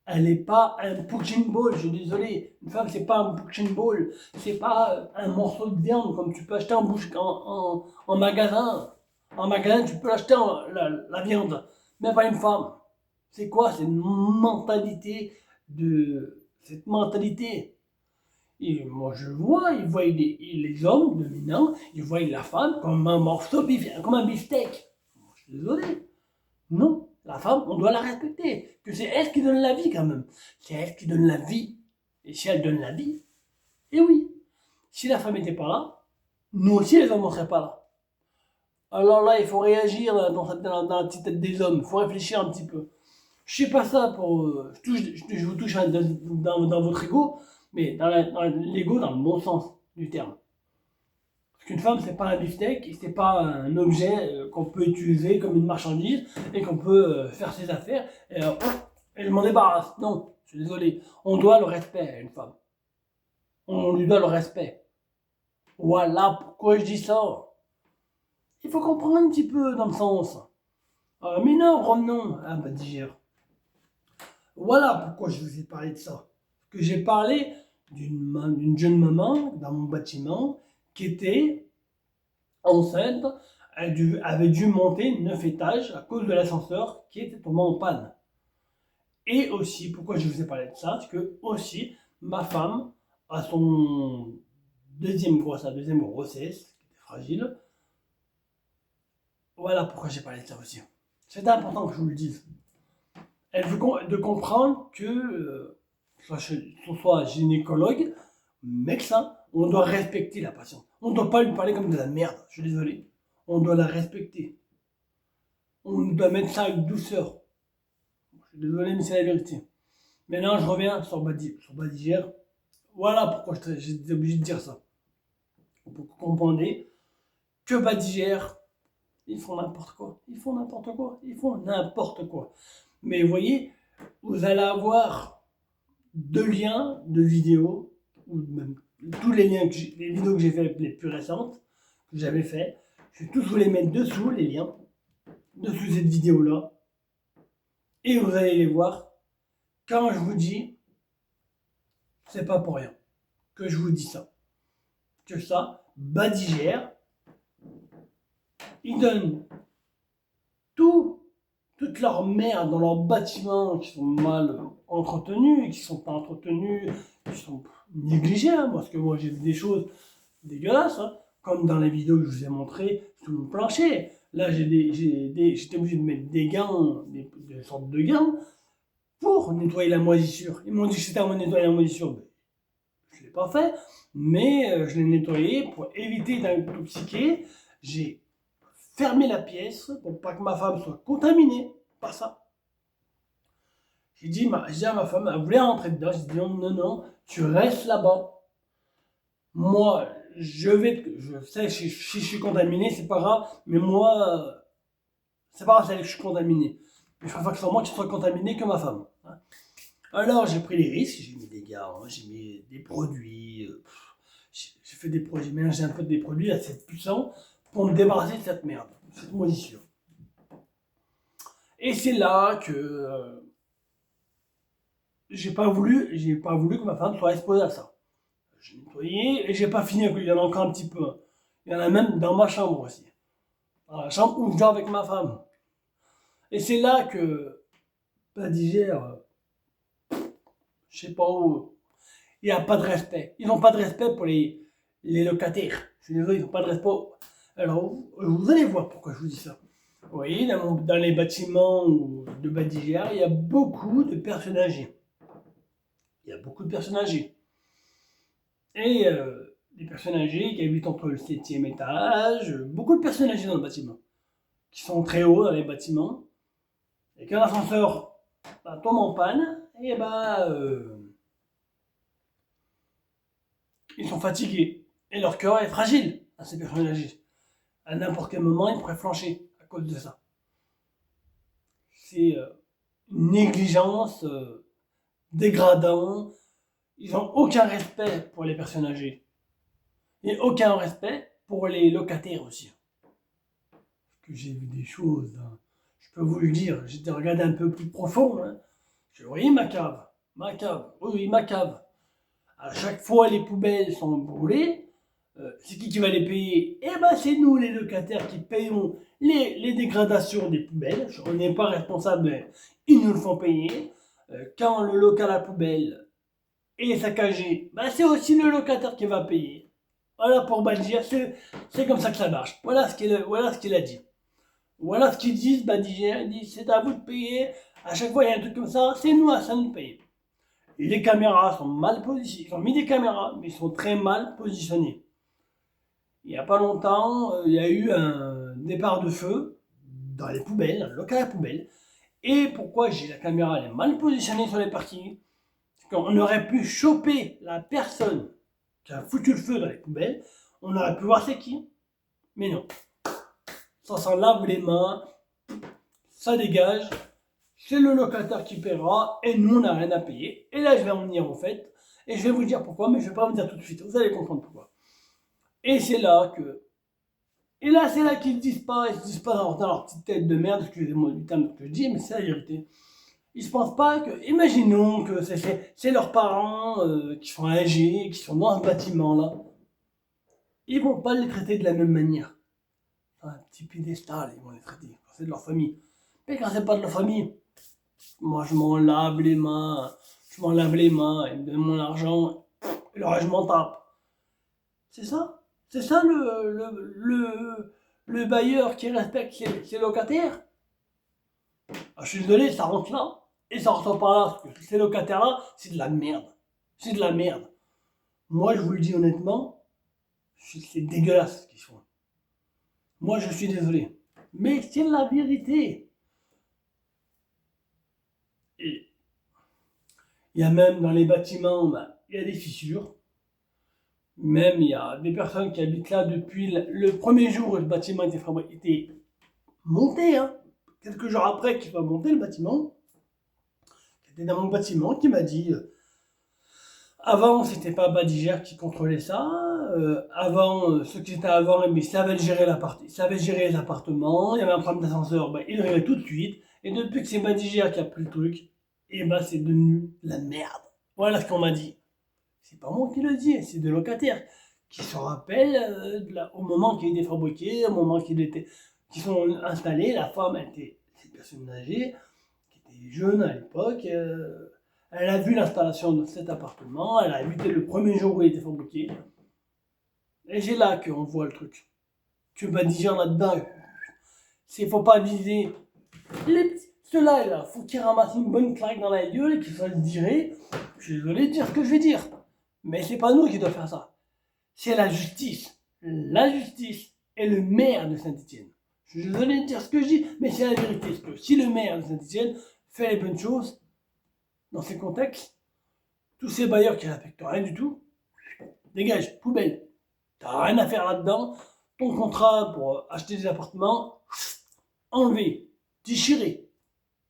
Elle n'est pas un punching ball, je suis désolé. Une femme, c'est pas un punching ball. C'est pas un morceau de viande comme tu peux acheter en magasin. En magasin, tu peux acheter la viande. Mais pas une femme. C'est quoi cette mentalité cette mentalité? Et moi, je vois, ils voient les hommes dominants, ils voient la femme comme un morceau de bif, comme un beefsteak. Moi, je suis désolé. Non, la femme, on doit la respecter. Que c'est elle qui donne la vie quand même. C'est elle qui donne la vie. Et si elle donne la vie, et oui, si la femme n'était pas là, nous aussi les hommes ne seraient pas là. Alors là, il faut réagir dans la petite tête des hommes. Il faut réfléchir un petit peu. Je sais pas ça pour. Je vous touche dans votre ego, mais dans l'ego dans le bon sens du terme. Parce qu'une femme, c'est pas un beefsteak, c'est pas un objet qu'on peut utiliser comme une marchandise et qu'on peut faire ses affaires et je m'en débarrasse. Non, je suis désolé. On doit le respect à une femme. On lui doit le respect. Voilà pourquoi je dis ça. Il faut comprendre un petit peu dans le sens. Mais non, revenons à Badigère. Voilà pourquoi je vous ai parlé de ça. Que j'ai parlé d'une jeune maman dans mon bâtiment qui était enceinte, avait dû monter 9 étages à cause de l'ascenseur qui était tombé en panne. Et aussi, pourquoi je vous ai parlé de ça, c'est que aussi, ma femme, à sa deuxième grossesse, qui était fragile, voilà pourquoi j'ai parlé de ça aussi. C'est important que je vous le dise. Elle veut de comprendre que, soit gynécologue, médecin, on doit respecter la patiente. On ne doit pas lui parler comme de la merde, je suis désolé. On doit la respecter. On doit mettre ça avec douceur. Je suis désolé, mais c'est la vérité. Maintenant, je reviens sur Badigère. Voilà pourquoi j'étais obligé de dire ça. Pour que vous compreniez que Badigère, ils font n'importe quoi. Ils font n'importe quoi. Ils font n'importe quoi. Mais vous voyez, vous allez avoir 2 liens de vidéos, ou même tous les vidéos que j'ai fait les plus récentes, que j'avais fait. Je vais tous vous les mettre dessous, les liens, dessous cette vidéo-là. Et vous allez les voir. Quand je vous dis, c'est pas pour rien que je vous dis ça. Que ça, Badigère, ils donnent toute leur merde dans leurs bâtiments qui sont mal entretenus, qui sont pas entretenus, qui sont négligés. Hein, parce que moi j'ai vu des choses dégueulasses, hein, comme dans les vidéos que je vous ai montrées sous le plancher. Là j'étais obligé de mettre des gants, des sortes de gants, pour nettoyer la moisissure. Ils m'ont dit que c'était à moi de nettoyer la moisissure. Mais je ne l'ai pas fait, mais je l'ai nettoyé pour éviter d'intoxiquer. J'ai fermé la pièce pour pas que ma femme soit contaminée par ça. J'ai dit à ma femme, elle voulait rentrer dedans. J'ai dit non, tu restes là-bas. Moi, je sais si je suis contaminé, c'est pas grave, mais moi, c'est pas grave, c'est que je suis contaminé. Mais je préfère que ce soit moi qui soit contaminé que ma femme. Hein. Alors j'ai pris les risques, j'ai mis des gars, hein, j'ai mis des produits, j'ai fait des produits, j'ai mélangé un peu des produits assez puissants pour me débarrasser de cette merde, cette moisissure. Et c'est là que j'ai pas voulu que ma femme soit exposée à ça. J'ai nettoyé et j'ai pas fini, il y en a encore un petit peu. Il y en a même dans ma chambre aussi. Dans la chambre où je dors avec ma femme. Et c'est là que Badigère, je sais pas où, il n'y a pas de respect. Ils n'ont pas de respect pour les locataires. Je suis désolé, ils n'ont pas de respect. Alors, vous allez voir pourquoi je vous dis ça. Vous voyez, dans les bâtiments de Badigère, il y a beaucoup de personnes âgées. Il y a beaucoup de personnes âgées. Et des personnes âgées qui habitent entre le 7e étage, beaucoup de personnes âgées dans le bâtiment, qui sont très hauts dans les bâtiments, et qu'un ascenseur tombe en panne, et ils sont fatigués, et leur cœur est fragile à ces personnes âgées. À n'importe quel moment, ils pourraient flancher à cause de ça. C'est une négligence dégradante. Ils n'ont aucun respect pour les personnes âgées. Et aucun respect pour les locataires aussi. Parce que j'ai vu des choses, hein. Je peux vous le dire, j'étais regardé un peu plus profond. Hein. J'ai dit, oui, ma cave, oui, ma cave. À chaque fois, les poubelles sont brûlées. C'est qui va les payer? Eh ben, c'est nous, les locataires, qui payons les dégradations des poubelles. On n'est pas responsable, mais ils nous le font payer. Quand le local à poubelle est saccagé, ben, c'est aussi le locataire qui va payer. Voilà pour Badigère, c'est comme ça que ça marche. Voilà ce qu'il a dit. Voilà ce qu'ils disent, Badigère. Ils disent, c'est à vous de payer. À chaque fois, il y a un truc comme ça, c'est nous à ça de payer. Et les caméras sont mal positionnées. Ils ont mis des caméras, mais ils sont très mal positionnés. Il n'y a pas longtemps, il y a eu un départ de feu dans les poubelles, dans le local à poubelle. Et pourquoi j'ai la caméra, elle est mal positionnée sur les parkings? C'est qu'on aurait pu choper la personne qui a foutu le feu dans les poubelles. On aurait pu voir c'est qui. Mais non. Ça s'en lave les mains. Ça dégage. C'est le locataire qui paiera. Et nous, on n'a rien à payer. Et là, je vais en venir au fait. Et je vais vous dire pourquoi, mais je ne vais pas vous dire tout de suite. Vous allez comprendre pourquoi. Et c'est là que... Et là, c'est là qu'ils se disent pas dans leur petite tête de merde, excusez-moi du terme que je dis, mais c'est la vérité. Ils se pensent pas que, imaginons que c'est leurs parents qui sont âgés, qui sont dans ce bâtiment-là. Ils vont pas les traiter de la même manière. Un petit piédestal, ils vont les traiter, quand c'est de leur famille. Mais quand c'est pas de leur famille, moi je m'en lave les mains, ils me donnent mon argent, et le reste je m'en tape. C'est ça? C'est ça le bailleur qui respecte ses locataires? Ah, je suis désolé, ça rentre là, et ça ressort par là, parce que ces locataires-là, c'est de la merde. C'est de la merde. Moi, je vous le dis honnêtement, c'est dégueulasse ce qu'ils font. Moi, je suis désolé. Mais c'est la vérité. Et il y a même dans les bâtiments, il y a des fissures. Même il y a des personnes qui habitent là depuis le premier jour où le bâtiment était monté, hein. Quelques jours après qu'il soit monté le bâtiment, qui était dans mon bâtiment, qui m'a dit avant c'était pas Badigère qui contrôlait ça, avant ceux qui étaient avant, ils savaient gérer les appartements, il y avait un problème d'ascenseur, ils le réglaient tout de suite, et depuis que c'est Badigère qui a pris le truc, et c'est devenu la merde. Voilà ce qu'on m'a dit. C'est pas moi qui le dis, c'est des locataires qui se rappellent au moment qu'il a été fabriqué, au moment qu'ils sont installés. La femme était cette personne âgée, qui était jeune à l'époque. Elle a vu l'installation de cet appartement, elle a habité le premier jour où il a été fabriqué. Et c'est là qu'on voit le truc. Tu vas dire là-dedans, faut pas viser ceux-là, là, faut qu'ils ramassent une bonne claque dans la gueule et qu'ils soient dirés. Je suis désolé de dire ce que je vais dire. Mais c'est pas nous qui devons faire ça. C'est la justice. La justice et le maire de Saint-Étienne. Je suis désolé de dire ce que je dis, mais c'est la vérité. Parce que si le maire de Saint-Étienne fait les bonnes choses, dans ces contextes, tous ces bailleurs qui ne respectent rien du tout, dégage, poubelle. T'as rien à faire là-dedans. Ton contrat pour acheter des appartements, enlevé, déchiré.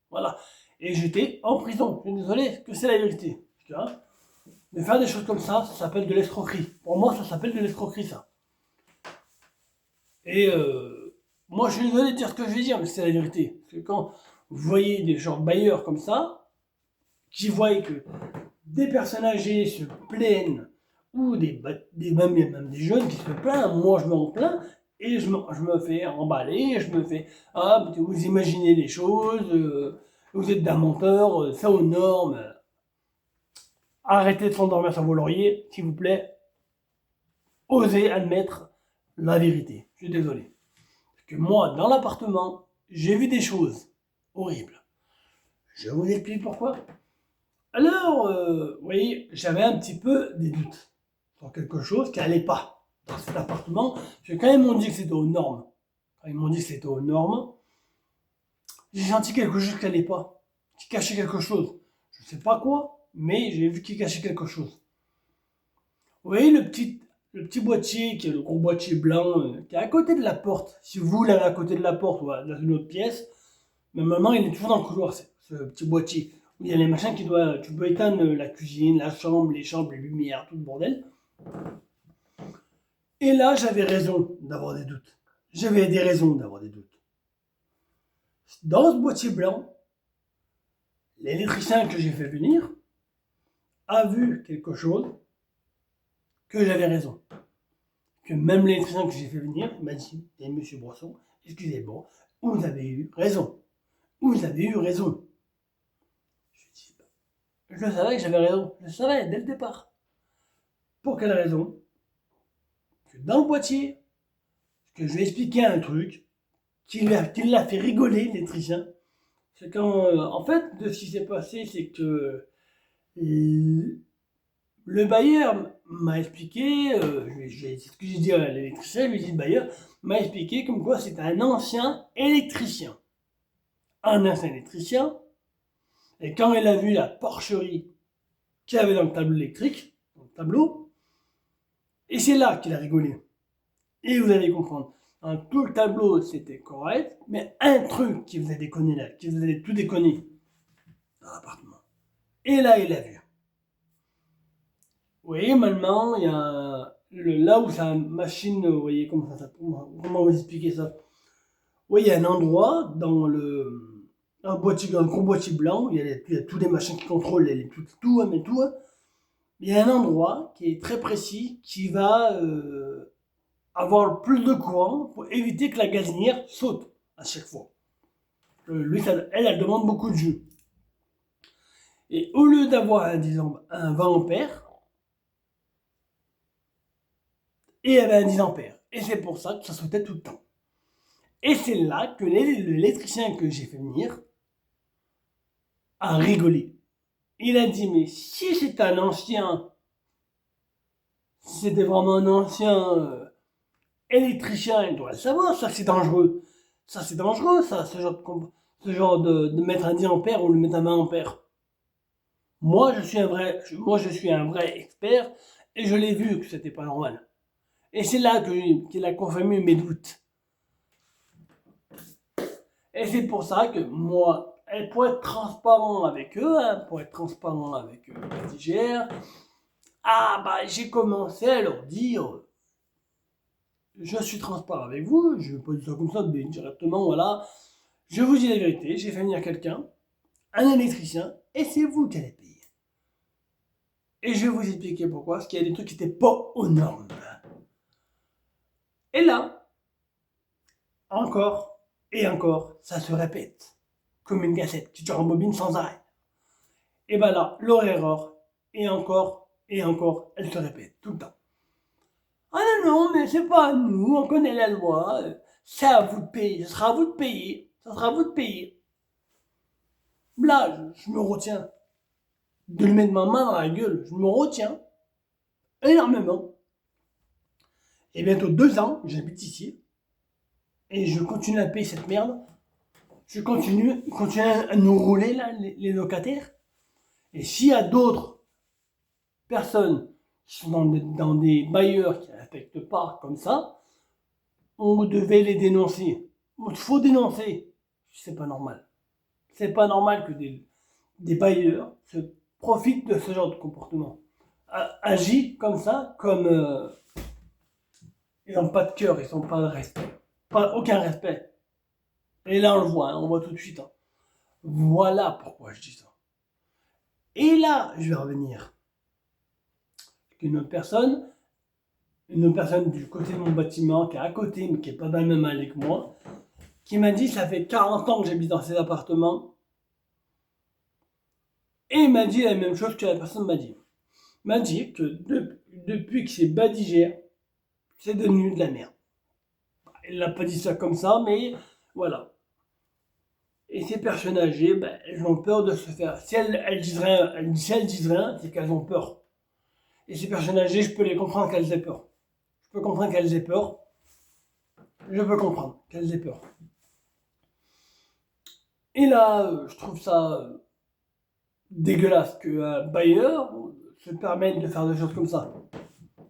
Voilà. Et j'étais en prison. Je suis désolé, que c'est la vérité. Tu vois. Mais faire des choses comme ça s'appelle de l'escroquerie. Pour moi, ça s'appelle de l'escroquerie, ça. Et moi, je suis désolé de dire ce que je vais dire, mais c'est la vérité. Parce que quand vous voyez des gens bailleurs comme ça, qui voient que des personnes âgées se plaignent, ou même des jeunes qui se plaignent, moi je m'en plains, et je me fais emballer, je me fais, ah, vous imaginez les choses, vous êtes d'un menteur, ça aux normes. Arrêtez de s'endormir sur vos lauriers, s'il vous plaît. Osez admettre la vérité. Je suis désolé. Parce que moi, dans l'appartement, j'ai vu des choses horribles. Je vous explique pourquoi. Alors, vous voyez, j'avais un petit peu des doutes sur quelque chose qui n'allait pas dans cet appartement. Parce que quand ils m'ont dit que c'était aux normes, j'ai senti quelque chose qui n'allait pas, qui cachait quelque chose. Je ne sais pas quoi, mais j'ai vu qu'il cachait quelque chose. Vous voyez le petit boîtier, qui est le gros boîtier blanc, qui est à côté de la porte. Si vous l'avez à côté de la porte ou dans une autre pièce, mais maintenant il est toujours dans le couloir, ce petit boîtier. Où il y a les machins tu peux éteindre la cuisine, la chambre, les chambres, les lumières, tout le bordel. Et là, j'avais raison d'avoir des doutes. J'avais des raisons d'avoir des doutes. Dans ce boîtier blanc, l'électricien que j'ai fait venir a vu quelque chose que j'avais raison. Que même l'électricien que j'ai fait venir m'a dit, et monsieur Brosson, excusez-moi, vous avez eu raison. Vous avez eu raison. Je savais que j'avais raison. Je savais dès le départ. Pour quelle raison? Que dans le boîtier, que je lui ai expliqué un truc qui l'a fait rigoler, l'électricien. C'est quand, en fait, de ce qui s'est passé, c'est que le bailleur m'a expliqué, ce que j'ai dit à l'électricien, lui dit le bailleur, m'a expliqué comme quoi c'est un ancien électricien. Un ancien électricien, et quand il a vu la porcherie qu'il y avait dans le tableau électrique, dans le tableau, et c'est là qu'il a rigolé. Et vous allez comprendre. Dans tout le tableau, c'était correct, mais un truc qui faisait déconner là, qui faisait tout déconner dans l'appartement. Et là, il a vu. Vous voyez, maintenant, il y a là où sa machine, vous voyez, comment vous expliquer ça? Oui, il y a un endroit dans un gros boîtier blanc, il y a tous les machins qui contrôlent tout, mais tout. Il y a un endroit qui est très précis qui va avoir le plus de courant pour éviter que la gazinière saute à chaque fois. Elle demande beaucoup de jus. Et au lieu d'avoir un 20 ampères, et il y avait un 10 ampères. Et c'est pour ça que ça sautait tout le temps. Et c'est là que l'électricien que j'ai fait venir a rigolé. Il a dit, mais si c'est un ancien, si c'était vraiment un ancien électricien, il doit le savoir, ça c'est dangereux. Ça c'est dangereux, ça, ce genre de mettre un 10 ampères ou de mettre un 20 ampères. Moi je suis un vrai expert et je l'ai vu que c'était pas normal. Et c'est là qu'il a confirmé mes doutes. Et c'est pour ça que moi, pour être transparent avec eux, pour être transparent avec la DGR, j'ai commencé à leur dire, je suis transparent avec vous, je ne vais pas dire ça comme ça, mais directement, voilà, je vous dis la vérité, j'ai fait venir quelqu'un, un électricien, et c'est vous qui allez payer. Et je vais vous expliquer pourquoi, parce qu'il y a des trucs qui n'étaient pas aux normes. Et là, encore et encore, ça se répète, comme une cassette qui en bobine sans arrêt. Et ben là, leur erreur, et encore, elle se répète tout le temps. Ah non, mais c'est pas à nous, on connaît la loi, c'est à vous de payer, ce sera à vous de payer, ça sera à vous de payer. Là, je me retiens de lui mettre ma main dans la gueule, je me retiens énormément. Et bientôt 2 ans, j'habite ici, et je continue à payer cette merde. Je continue à nous rouler là, les locataires. Et s'il y a d'autres personnes qui sont dans des bailleurs qui n'affectent pas comme ça, on devait les dénoncer. Il faut dénoncer. C'est pas normal. C'est pas normal que des bailleurs se profitent de ce genre de comportement. Agit comme ça, comme ils n'ont pas de cœur, ils n'ont pas de respect. Aucun respect. Et là, on le voit, hein, on voit tout de suite. Hein. Voilà pourquoi je dis ça. Et là, je vais revenir. Une autre personne du côté de mon bâtiment, qui est à côté, mais qui n'est pas dans le même allée que moi, qui m'a dit, ça fait 40 ans que j'habite dans ces appartements, et il m'a dit la même chose que la personne m'a dit. Il m'a dit que depuis que c'est Badigère, c'est devenu de la merde. Il n'a pas dit ça comme ça, mais voilà. Et ces personnes âgées, elles ont peur de se faire. Si elles disent rien, c'est qu'elles ont peur. Et ces personnes âgées, je peux les comprendre qu'elles aient peur. Je peux comprendre qu'elles aient peur. Je peux comprendre qu'elles aient peur. Et là, je trouve ça dégueulasse qu'un bailleur se permette de faire des choses comme ça.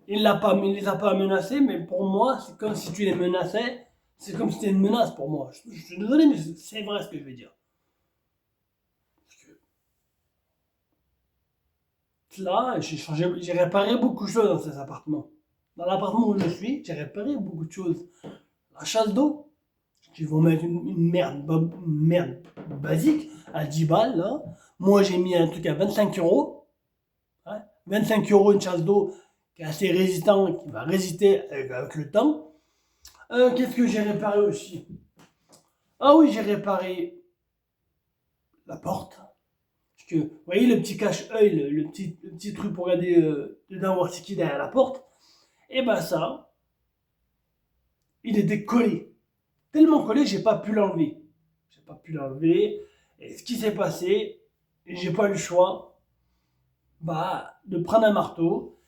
Il les a pas menacés, mais pour moi, c'est comme si tu les menaçais. C'est comme si c'était une menace pour moi. Je suis désolé, mais c'est vrai ce que je vais dire. Là, j'ai réparé beaucoup de choses dans ces appartements. Dans l'appartement où je suis, j'ai réparé beaucoup de choses. La chasse d'eau, ils vont mettre une merde basique à 10 balles. Là. Moi, j'ai mis un truc à 25 euros. Hein, 25 euros une chasse d'eau qui est assez résistant, qui va résister avec le temps. Qu'est-ce que j'ai réparé aussi? Ah oui, j'ai réparé la porte. Parce que, vous voyez le petit cache-œil, le petit truc pour regarder dedans, voir ce qu'il y a derrière la porte. Et ben ça, il était collé. Tellement collé, j'ai pas pu l'enlever. Et ce qui s'est passé, j'ai pas eu le choix de prendre un marteau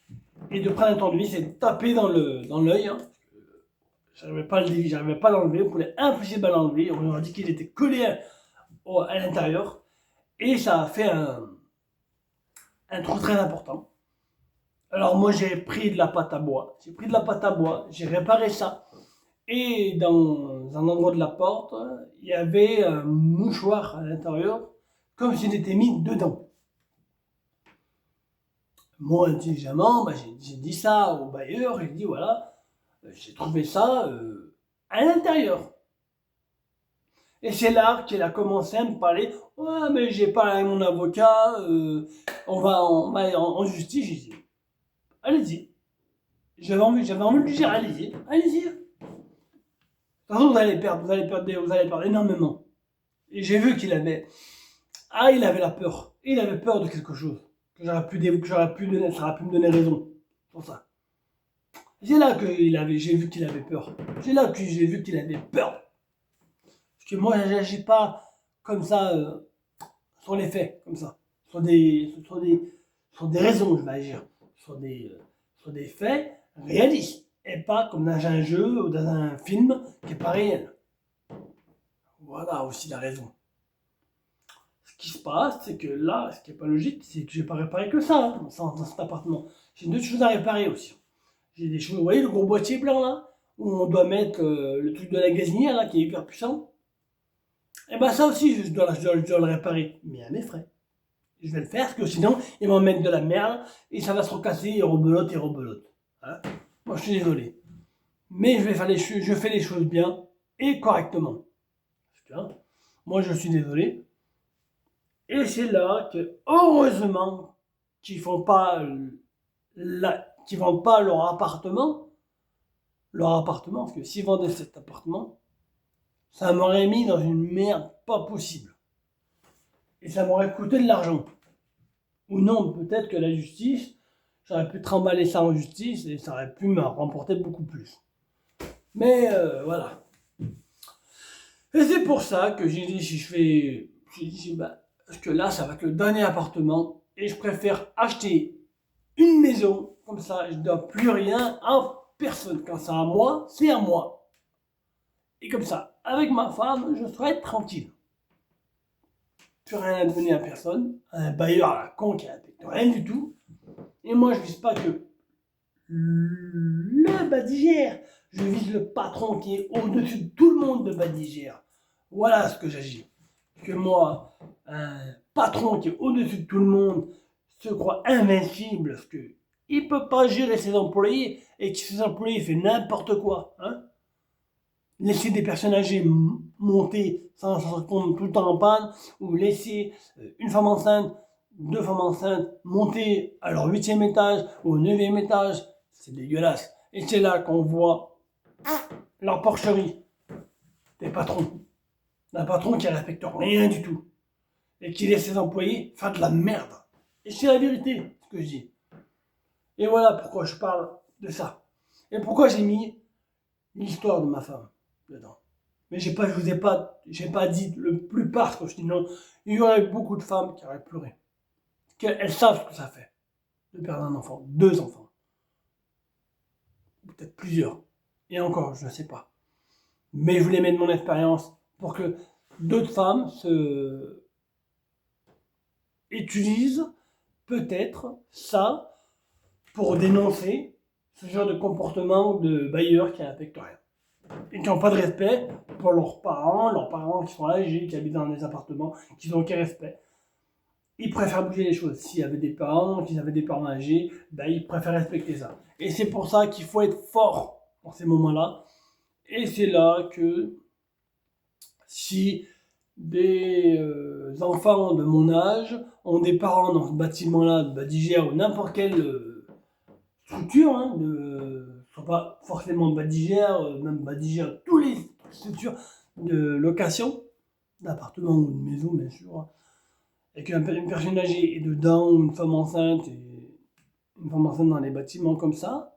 et de prendre un tournevis et de taper dans l'œil. Hein. J'arrivais pas à l'enlever, on pouvait impossible à l'enlever. On leur a dit qu'il était collé à l'intérieur. Et ça a fait un trou très important. Alors moi j'ai pris de la pâte à bois. J'ai réparé ça. Et dans un endroit de la porte, il y avait un mouchoir à l'intérieur, comme s'il était mis dedans. Moi, intelligemment, j'ai dit ça au bailleur, il dit voilà, j'ai trouvé ça à l'intérieur. Et c'est là qu'il a commencé à me parler, ouais, mais j'ai parlé avec mon avocat, on va en justice. J'ai dit, allez-y. J'avais envie de lui dire, allez-y. De toute façon, vous allez perdre énormément. Et j'ai vu qu'il avait, il avait la peur. Il avait peur de quelque chose. Que ça aurait pu me donner raison. Pour ça. C'est là que j'ai vu qu'il avait peur. C'est là que j'ai vu qu'il avait peur. Parce que moi, je n'agis pas comme ça, sur les faits, comme ça. Sur des raisons, je vais agir. Sur des faits réalistes. Et pas comme dans un jeu ou dans un film qui n'est pas réel. Voilà aussi la raison. Ce qui se passe, c'est que là, ce qui n'est pas logique, c'est que je n'ai pas réparé que ça, hein, dans cet appartement. J'ai d'autres choses à réparer aussi. J'ai des choses, vous voyez le gros boîtier blanc là, où on doit mettre le truc de la gazinière là, qui est hyper puissant. Et ben ça aussi, je dois le réparer, mais à mes frais. Je vais le faire, parce que sinon, ils vont mettre de la merde, et ça va se recasser, et rebelote. Hein. Moi, je suis désolé. Mais je fais les choses bien et correctement. Hein. Moi, je suis désolé. Et c'est là que, heureusement, qu'ils vendent pas leur appartement, parce que s'ils vendaient cet appartement, ça m'aurait mis dans une merde pas possible. Et ça m'aurait coûté de l'argent. Ou non, peut-être que la justice, j'aurais pu trimballer ça en justice et ça aurait pu me remporter beaucoup plus. Mais voilà. Et c'est pour ça que j'ai dit, parce que là, ça va être le dernier appartement et je préfère acheter une maison, comme ça, je ne dois plus rien à personne. Quand c'est à moi, c'est à moi. Et comme ça, avec ma femme, je serai tranquille. Plus rien à donner à personne, un bailleur à la con qui n'a rien du tout. Et moi, je vise pas que le Badigère, je vise le patron qui est au-dessus de tout le monde de Badigère. Voilà ce que j'agis. Que moi, un patron qui est au-dessus de tout le monde se croit invincible parce qu'il ne peut pas gérer ses employés et que ses employés font n'importe quoi. Hein, laisser des personnes âgées monter sans se rendre tout le temps en panne, ou laisser une femme enceinte, deux femmes enceintes monter à leur 8e étage ou au 9e étage, c'est dégueulasse. Et c'est là qu'on voit leur porcherie des patrons. D'un patron qui ne respecte rien du tout et qui laisse ses employés faire de la merde. Et c'est la vérité, ce que je dis. Et voilà pourquoi je parle de ça. Et pourquoi j'ai mis l'histoire de ma femme dedans. Mais j'ai pas dit le plupart, quand je dis non, il y aurait beaucoup de femmes qui auraient pleuré. Elles savent ce que ça fait de perdre un enfant, 2 enfants. Peut-être plusieurs. Et encore, je ne sais pas. Mais je voulais mettre mon expérience pour que d'autres femmes utilisent peut-être ça pour dénoncer ce genre de comportement de bailleurs qui n'affectent rien. Et qui n'ont pas de respect pour leurs parents qui sont âgés, qui habitent dans des appartements, qui n'ont aucun respect. Ils préfèrent bouger les choses. S'il y avait des parents, qu'ils avaient des parents âgés, ils préfèrent respecter ça. Et c'est pour ça qu'il faut être fort dans ces moments-là. Et c'est là que si des enfants de mon âge ont des parents dans ce bâtiment-là, de Badigère ou n'importe quelle structure, soit pas forcément Badigère, même Badigère, toutes les structures de location, d'appartement ou de maison bien sûr, et qu'une personne âgée est dedans, ou une femme enceinte dans les bâtiments comme ça,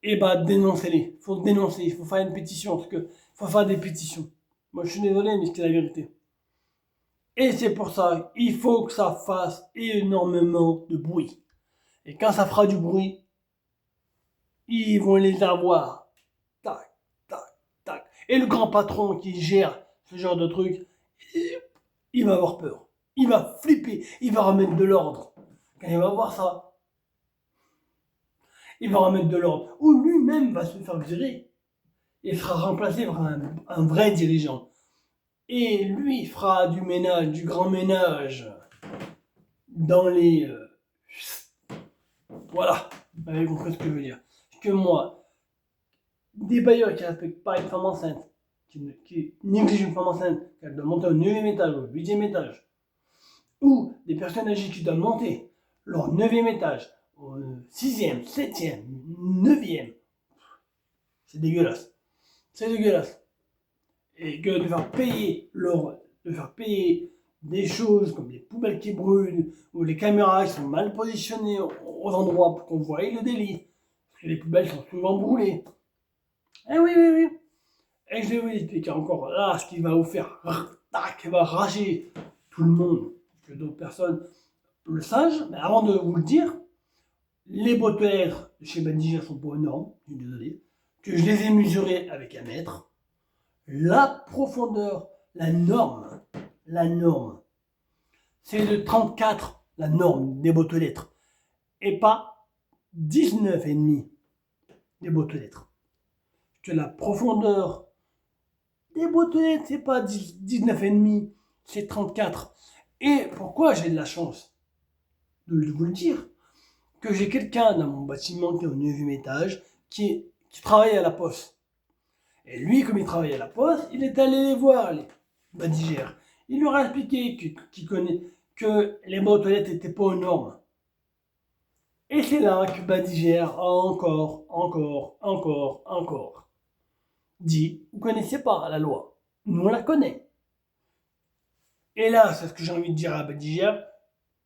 et dénoncez-les. Il faut dénoncer, il faut faire une pétition, parce que faut faire des pétitions. Moi je suis désolé, mais c'est la vérité. Et c'est pour ça, il faut que ça fasse énormément de bruit. Et quand ça fera du bruit, ils vont les avoir. Tac, tac, tac. Et le grand patron qui gère ce genre de truc, il va avoir peur. Il va flipper. Il va remettre de l'ordre. Quand il va voir ça, il va remettre de l'ordre. Ou lui-même va se faire virer. Et sera remplacé par un vrai dirigeant. Et lui fera du ménage, du grand ménage dans les... Voilà, vous avez compris ce que je veux dire. Que moi, des bailleurs qui ne respectent pas une femme enceinte, qui négligent une femme enceinte, qu'elle doit monter au 9e étage, au 8e étage, ou des personnes âgées qui doivent monter leur 9e étage, au 6e, 7e, 9e, c'est dégueulasse. C'est dégueulasse. Et que de faire payer des choses comme les poubelles qui brûlent ou les caméras qui sont mal positionnées aux endroits pour qu'on voie le délit. Parce que les poubelles sont souvent brûlées. Eh oui. Et je vais vous expliquer encore là ce qui va vous faire qui va rager tout le monde. Que d'autres personnes le sachent. Mais avant de vous le dire, les boîtes aux lettres de chez Badigère sont pas aux normes. Je suis désolé. Que je les ai mesurées avec un mètre. La profondeur, la norme, c'est de 34, la norme des boîtes aux lettres, et pas 19,5 des boîtes aux lettres. Que la profondeur des boîtes aux lettres, c'est pas 19,5, c'est 34. Et pourquoi j'ai de la chance de vous le dire, que j'ai quelqu'un dans mon bâtiment qui est au 9e étage, qui travaille à la poste. Et lui, comme il travaille à la poste, il est allé les voir, les Badigères. Il leur a expliqué que les boîtes aux lettres n'étaient pas aux normes. Et c'est là que Badigère a encore dit, vous ne connaissez pas la loi. Nous, on la connaît. Et là, c'est ce que j'ai envie de dire à Badigère,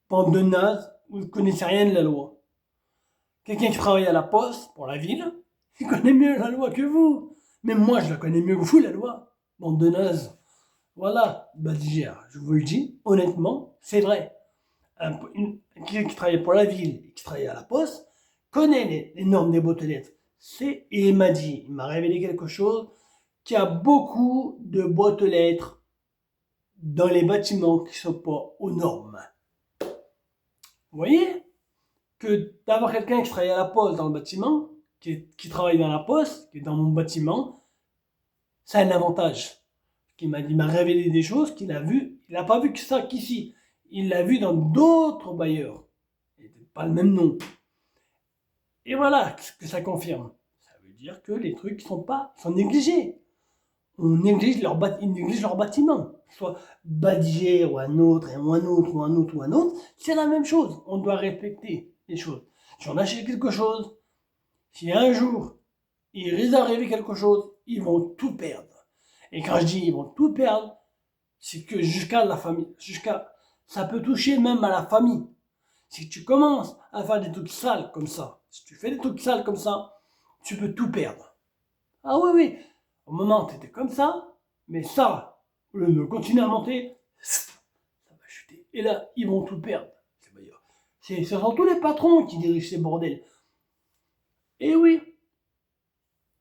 bande de nazes, vous ne connaissez rien de la loi. Quelqu'un qui travaille à la poste, pour la ville, il connaît mieux la loi que vous. Même moi, je la connais mieux que vous, la loi. Bande de nazes. Voilà, Badigère, je vous le dis, honnêtement, c'est vrai. Quelqu'un qui travaille pour la ville et qui travaille à la poste connaît les normes des boîtes aux lettres. Et il m'a révélé quelque chose, qu'il y a beaucoup de boîtes aux lettres dans les bâtiments qui ne sont pas aux normes. Vous voyez que d'avoir quelqu'un qui travaille à la poste dans le bâtiment, qui travaille dans la poste, qui est dans mon bâtiment, ça a un avantage. Il m'a révélé des choses qu'il a vues Il n'a pas vu que ça qu'ici. Il l'a vu dans d'autres bailleurs. Et pas le même nom. Et voilà ce que ça confirme. Ça veut dire que les trucs sont négligés. Ils négligent leur bâtiment. Soit Badiger ou un autre, ou un autre, ou un autre, ou un autre. C'est la même chose. On doit respecter les choses. Si on achète quelque chose, si un jour il risque d'arriver quelque chose, ils vont tout perdre. Et quand je dis ils vont tout perdre, c'est que jusqu'à la famille, ça peut toucher même à la famille. Si tu commences à faire des trucs sales comme ça, si tu fais des trucs sales comme ça, tu peux tout perdre. Ah oui, oui, au moment où tu étais comme ça, mais ça, au lieu de continuer à monter, ça va chuter. Et là, ils vont tout perdre. Ce sont tous les patrons qui dirigent ces bordels. Et oui.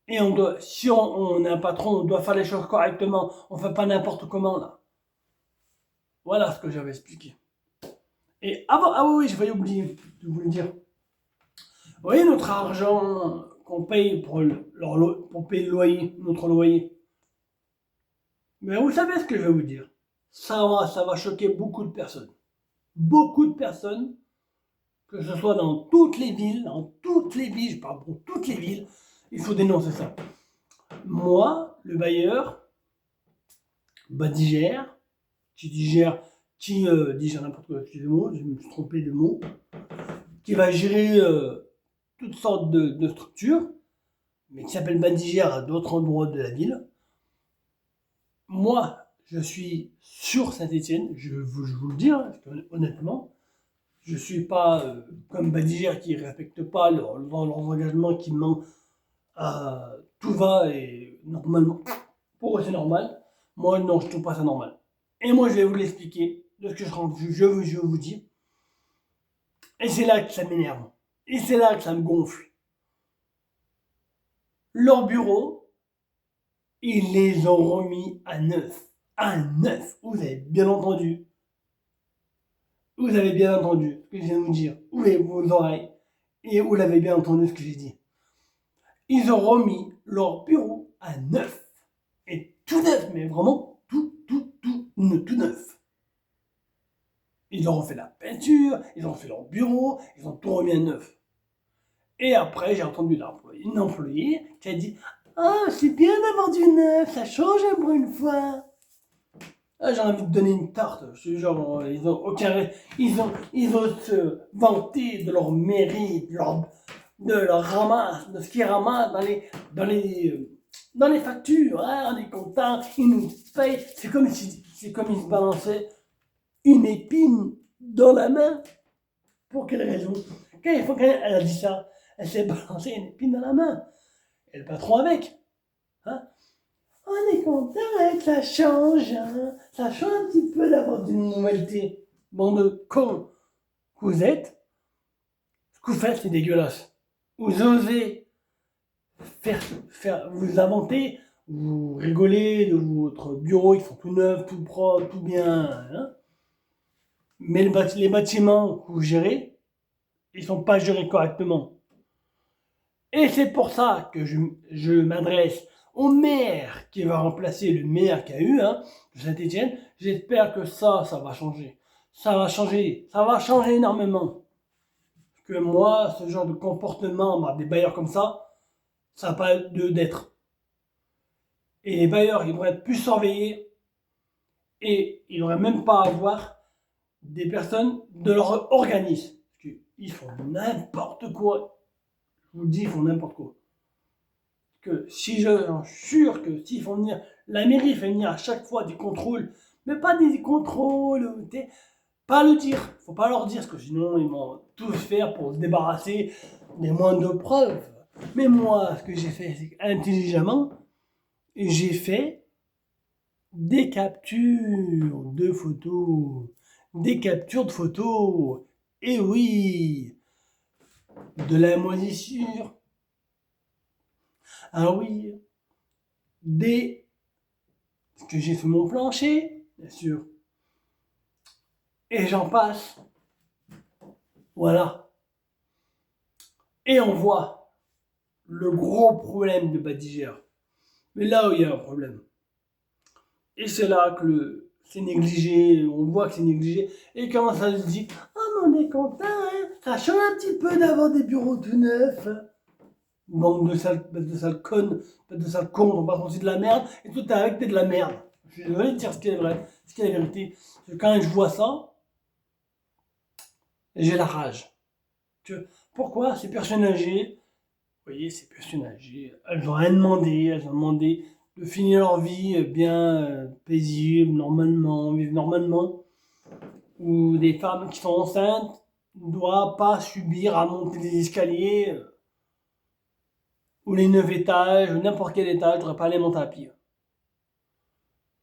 Et si on est un patron, on doit faire les choses correctement. On ne fait pas n'importe comment là. Voilà ce que j'avais expliqué. Et avant, ah oui, j'ai failli oublier de vous le dire. Vous voyez notre argent qu'on paye pour payer le loyer, notre loyer. Mais vous savez ce que je vais vous dire. Ça va choquer beaucoup de personnes. Beaucoup de personnes, que ce soit dans toutes les villes, je parle pour toutes les villes, il faut dénoncer ça. Moi, le bailleur, digère n'importe quoi, excusez-moi, je me suis trompé de mot, qui va gérer toutes sortes de structures, mais qui s'appelle Badigère à d'autres endroits de la ville. Moi, je suis sur Saint-Étienne, je vous le dis, hein, parce que, honnêtement, je ne suis pas comme Badigère qui ne respecte pas leurs engagements, qui ment à tout va et normalement, pour eux c'est normal. Moi, non, je ne trouve pas ça normal. Et moi, je vais vous l'expliquer de ce que je vous dis. Et c'est là que ça m'énerve. Et c'est là que ça me gonfle. Leur bureau, ils les ont remis à neuf. À neuf. Vous avez bien entendu. Vous avez bien entendu ce que je viens de vous dire. Ouvrez vos oreilles. Et vous l'avez bien entendu ce que j'ai dit. Ils ont remis leur bureau à neuf. Et tout neuf, mais vraiment tout neuf. Ils leur ont fait la peinture, ils ont fait leur bureau, ils ont tout remis à neuf. Et après, j'ai entendu une employée qui a dit « Ah, c'est bien d'avoir du neuf, ça change pour une fois. » Ah, j'ai envie de donner une tarte. Je suis genre, ils ont aucun... Ils ont se vanter de leur mérite, de leur ramasse, de ce qu'ils ramassent dans les factures. Hein, on est content, ils nous payent. C'est comme ils se balançaient une épine dans la main. Pour quelle raison? Quand elle a dit ça, elle s'est balancée une épine dans la main. Et le patron avec. Hein? On est content, hein, que ça change. Hein? Ça change un petit peu d'avoir une nouveauté. Bande de cons que vous êtes. Ce que vous faites, c'est dégueulasse. Vous osez vous inventer, vous rigolez de votre bureau, ils sont tout neufs, tout propres, tout bien. Hein? Mais les bâtiments que vous gérez, ils sont pas gérés correctement. Et c'est pour ça que je m'adresse au maire qui va remplacer le maire qu'il y a eu, hein, de Saint-Étienne. J'espère que ça va changer. Ça va changer énormément. Parce que moi, ce genre de comportement, des bailleurs comme ça n'a pas lieu d'être. Et les bailleurs, ils devraient être plus surveillés et ils n'auraient même pas à avoir des personnes de leur organisme. Parce qu'ils font n'importe quoi. Je vous le dis, ils font n'importe quoi. Que si j'en suis sûr que s'ils font venir, la mairie fait venir à chaque fois des contrôles, mais pas des contrôles, pas le dire, faut pas leur dire, parce que sinon ils vont tout faire pour se débarrasser des moindres preuves. Mais moi, ce que j'ai fait, c'est intelligemment, j'ai fait des captures de photos. Des captures de photos. Et oui, de la moisissure. Ah oui, ce que j'ai sur mon plancher, bien sûr. Et j'en passe. Voilà. Et on voit le gros problème de Badigère. Mais là où il y a un problème. Et c'est là que c'est négligé, on voit que c'est négligé, et comment ça se dit, ah mais on est content, hein, ça change un petit peu d'avoir des bureaux tout neufs. Manque de sale conne, de sale con, on passe aussi de la merde, et tout est avec, t'es de la merde. Je suis désolé de dire ce qui est vrai, ce qui est la vérité. Parce que quand je vois ça, j'ai la rage. Pourquoi ces personnes âgées, vous voyez, ces personnes âgées, elles ont rien demandé, elles ont demandé de finir leur vie bien paisible, normalement, vivre normalement, ou des femmes qui sont enceintes ne doivent pas subir à monter des escaliers ou les 9 étages, ou n'importe quel étage, ne devrait pas les monter à pied.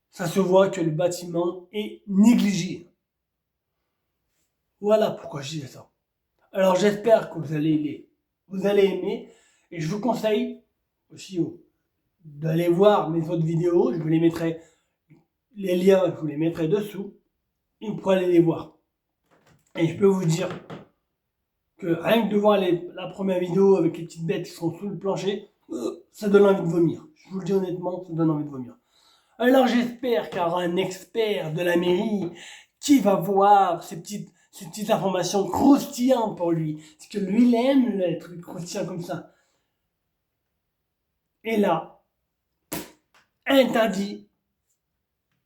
Ça se voit que le bâtiment est négligé. Voilà pourquoi je disais ça. Alors j'espère que vous allez aimer, et je vous conseille aussi d'aller voir mes autres vidéos, je vous les mettrai, les liens, je vous les mettrai dessous, et vous pourrez aller les voir. Et je peux vous dire que rien que de voir la première vidéo avec les petites bêtes qui sont sous le plancher, ça donne envie de vomir. Je vous le dis honnêtement, ça donne envie de vomir. Alors j'espère qu'il y aura un expert de la mairie qui va voir ces petites informations croustillantes pour lui. Parce que lui, il aime les trucs croustillants comme ça. Et là, interdit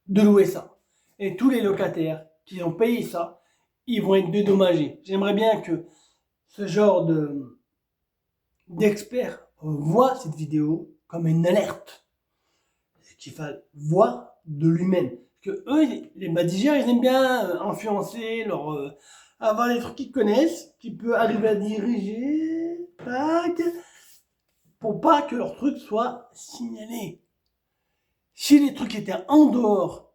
de louer ça. Et tous les locataires qui ont payé ça, ils vont être dédommagés. J'aimerais bien que ce genre d'expert voit cette vidéo comme une alerte. Qu'il fasse voir de lui-même. Parce que eux, les bâtisseurs, ils aiment bien influencer, avoir les trucs qu'ils connaissent, qui peut arriver à diriger, tac, pour pas que leur truc soit signalé. Si les trucs étaient en dehors,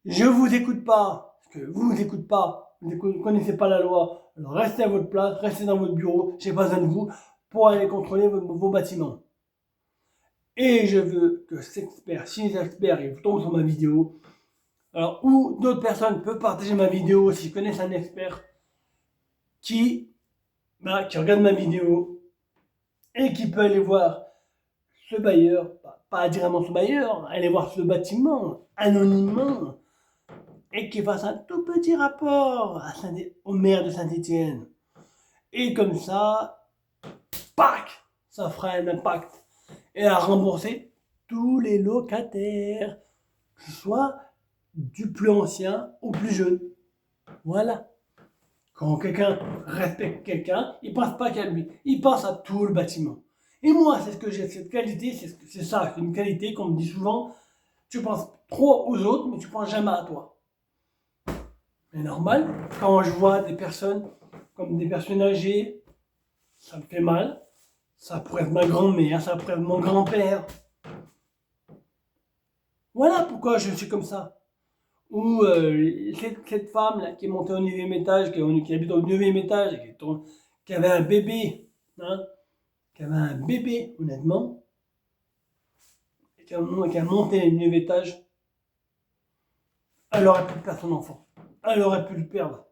je vous écoute pas, parce que vous écoutez pas, vous ne connaissez pas la loi, alors restez à votre place, restez dans votre bureau, j'ai pas besoin de vous pour aller contrôler vos bâtiments. Et je veux que ces experts, si les experts ils tombent sur ma vidéo, alors, ou d'autres personnes peuvent partager ma vidéo s'ils connaissent un expert qui regarde ma vidéo et qui peut aller voir ce bailleur, pas directement ce bailleur, aller voir ce bâtiment anonymement et qui fasse un tout petit rapport au maire de Saint-Étienne. Et comme ça, pac, ça fera un impact et à rembourser tous les locataires, que ce soit du plus ancien au plus jeune. Voilà. Quand quelqu'un respecte quelqu'un, il pense pas qu'à lui, il pense à tout le bâtiment. Et moi, c'est ce que j'ai, cette qualité, c'est ça, c'est une qualité qu'on me dit souvent, tu penses trop aux autres, mais tu penses jamais à toi. C'est normal, quand je vois des personnes, comme des personnes âgées, ça me fait mal. Ça pourrait être ma grand-mère, ça pourrait être mon grand-père. Voilà pourquoi je suis comme ça. Ou cette femme là qui est montée au 9e étage, qui habite au 9e étage, qui avait un bébé, hein, qui avait un bébé, honnêtement, et qui a monté au 9e étage, elle aurait pu perdre son enfant. Elle aurait pu le perdre.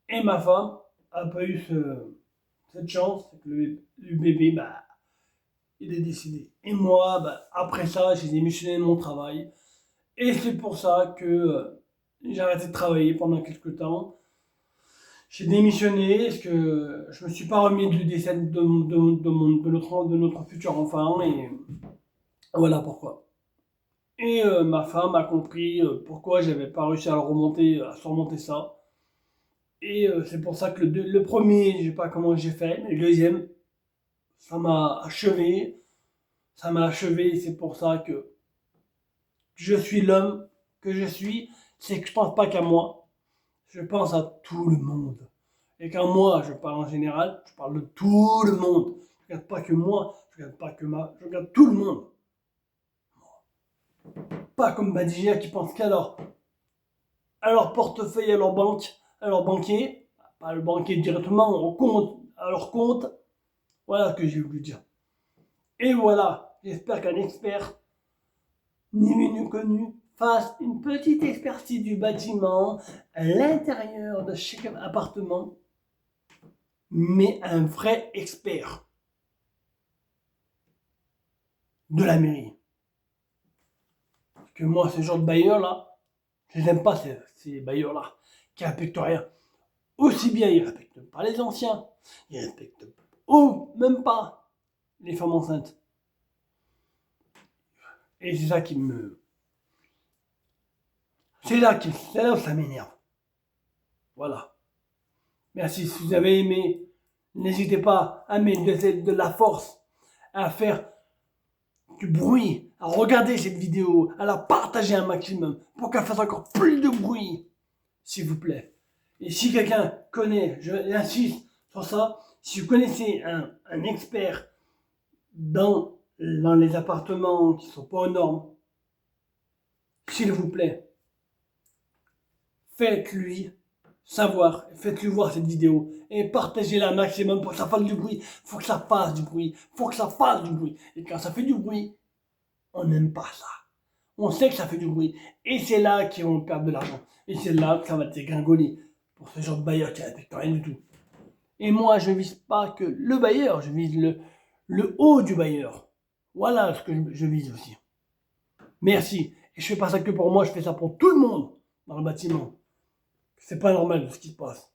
Et ma femme n'a pas eu cette chance, que le bébé, il est décédé. Et moi, après ça, j'ai démissionné de mon travail. Et c'est pour ça que j'ai arrêté de travailler pendant quelques temps. J'ai démissionné parce que je me suis pas remis du décès de notre futur enfant et voilà pourquoi. Et ma femme a compris pourquoi j'avais pas réussi à surmonter ça. Et c'est pour ça que le premier, je sais pas comment j'ai fait, mais le deuxième, ça m'a achevé. Ça m'a achevé et c'est pour ça que je suis l'homme que je suis. C'est que je pense pas qu'à moi. Je pense à tout le monde. Et quand moi, je parle en général, je parle de tout le monde. Je regarde pas que moi, je regarde pas que je regarde tout le monde. Pas comme Badigia qui pense qu'à leur portefeuille, à leur banque, à leur banquier. Pas le banquier directement, au compte, à leur compte. Voilà ce que j'ai voulu dire. Et voilà, j'espère qu'un expert, ni vu ni connu, fasse une petite expertise du bâtiment à l'intérieur de chaque appartement, mais un vrai expert de la mairie. Parce que moi, ce genre de bailleur là, Je n'aime pas ces bailleurs-là, qui respectent rien. Aussi bien, ils respectent pas les anciens, ils respectent même pas les femmes enceintes. Et c'est ça qui me... C'est là où ça m'énerve. Voilà. Merci, si vous avez aimé, n'hésitez pas à mettre de la force, à faire du bruit, à regarder cette vidéo, à la partager un maximum pour qu'elle fasse encore plus de bruit, s'il vous plaît. Et si quelqu'un connaît, j'insiste sur ça, si vous connaissez un expert dans les appartements qui ne sont pas aux normes, s'il vous plaît, faites-lui savoir, faites-lui voir cette vidéo et partagez-la un maximum pour que ça fasse du bruit. Faut que ça fasse du bruit, faut que ça fasse du bruit. Et quand ça fait du bruit, on n'aime pas ça. On sait que ça fait du bruit. Et c'est là qu'ils vont perdre de l'argent. Et c'est là que ça va dégringoler pour ce genre de bailleur qui respecte rien du tout. Et moi, je ne vise pas que le bailleur, je vise le haut du bailleur. Voilà ce que je vise aussi. Merci. Et je fais pas ça que pour moi, je fais ça pour tout le monde dans le bâtiment. C'est pas normal ce qui se passe.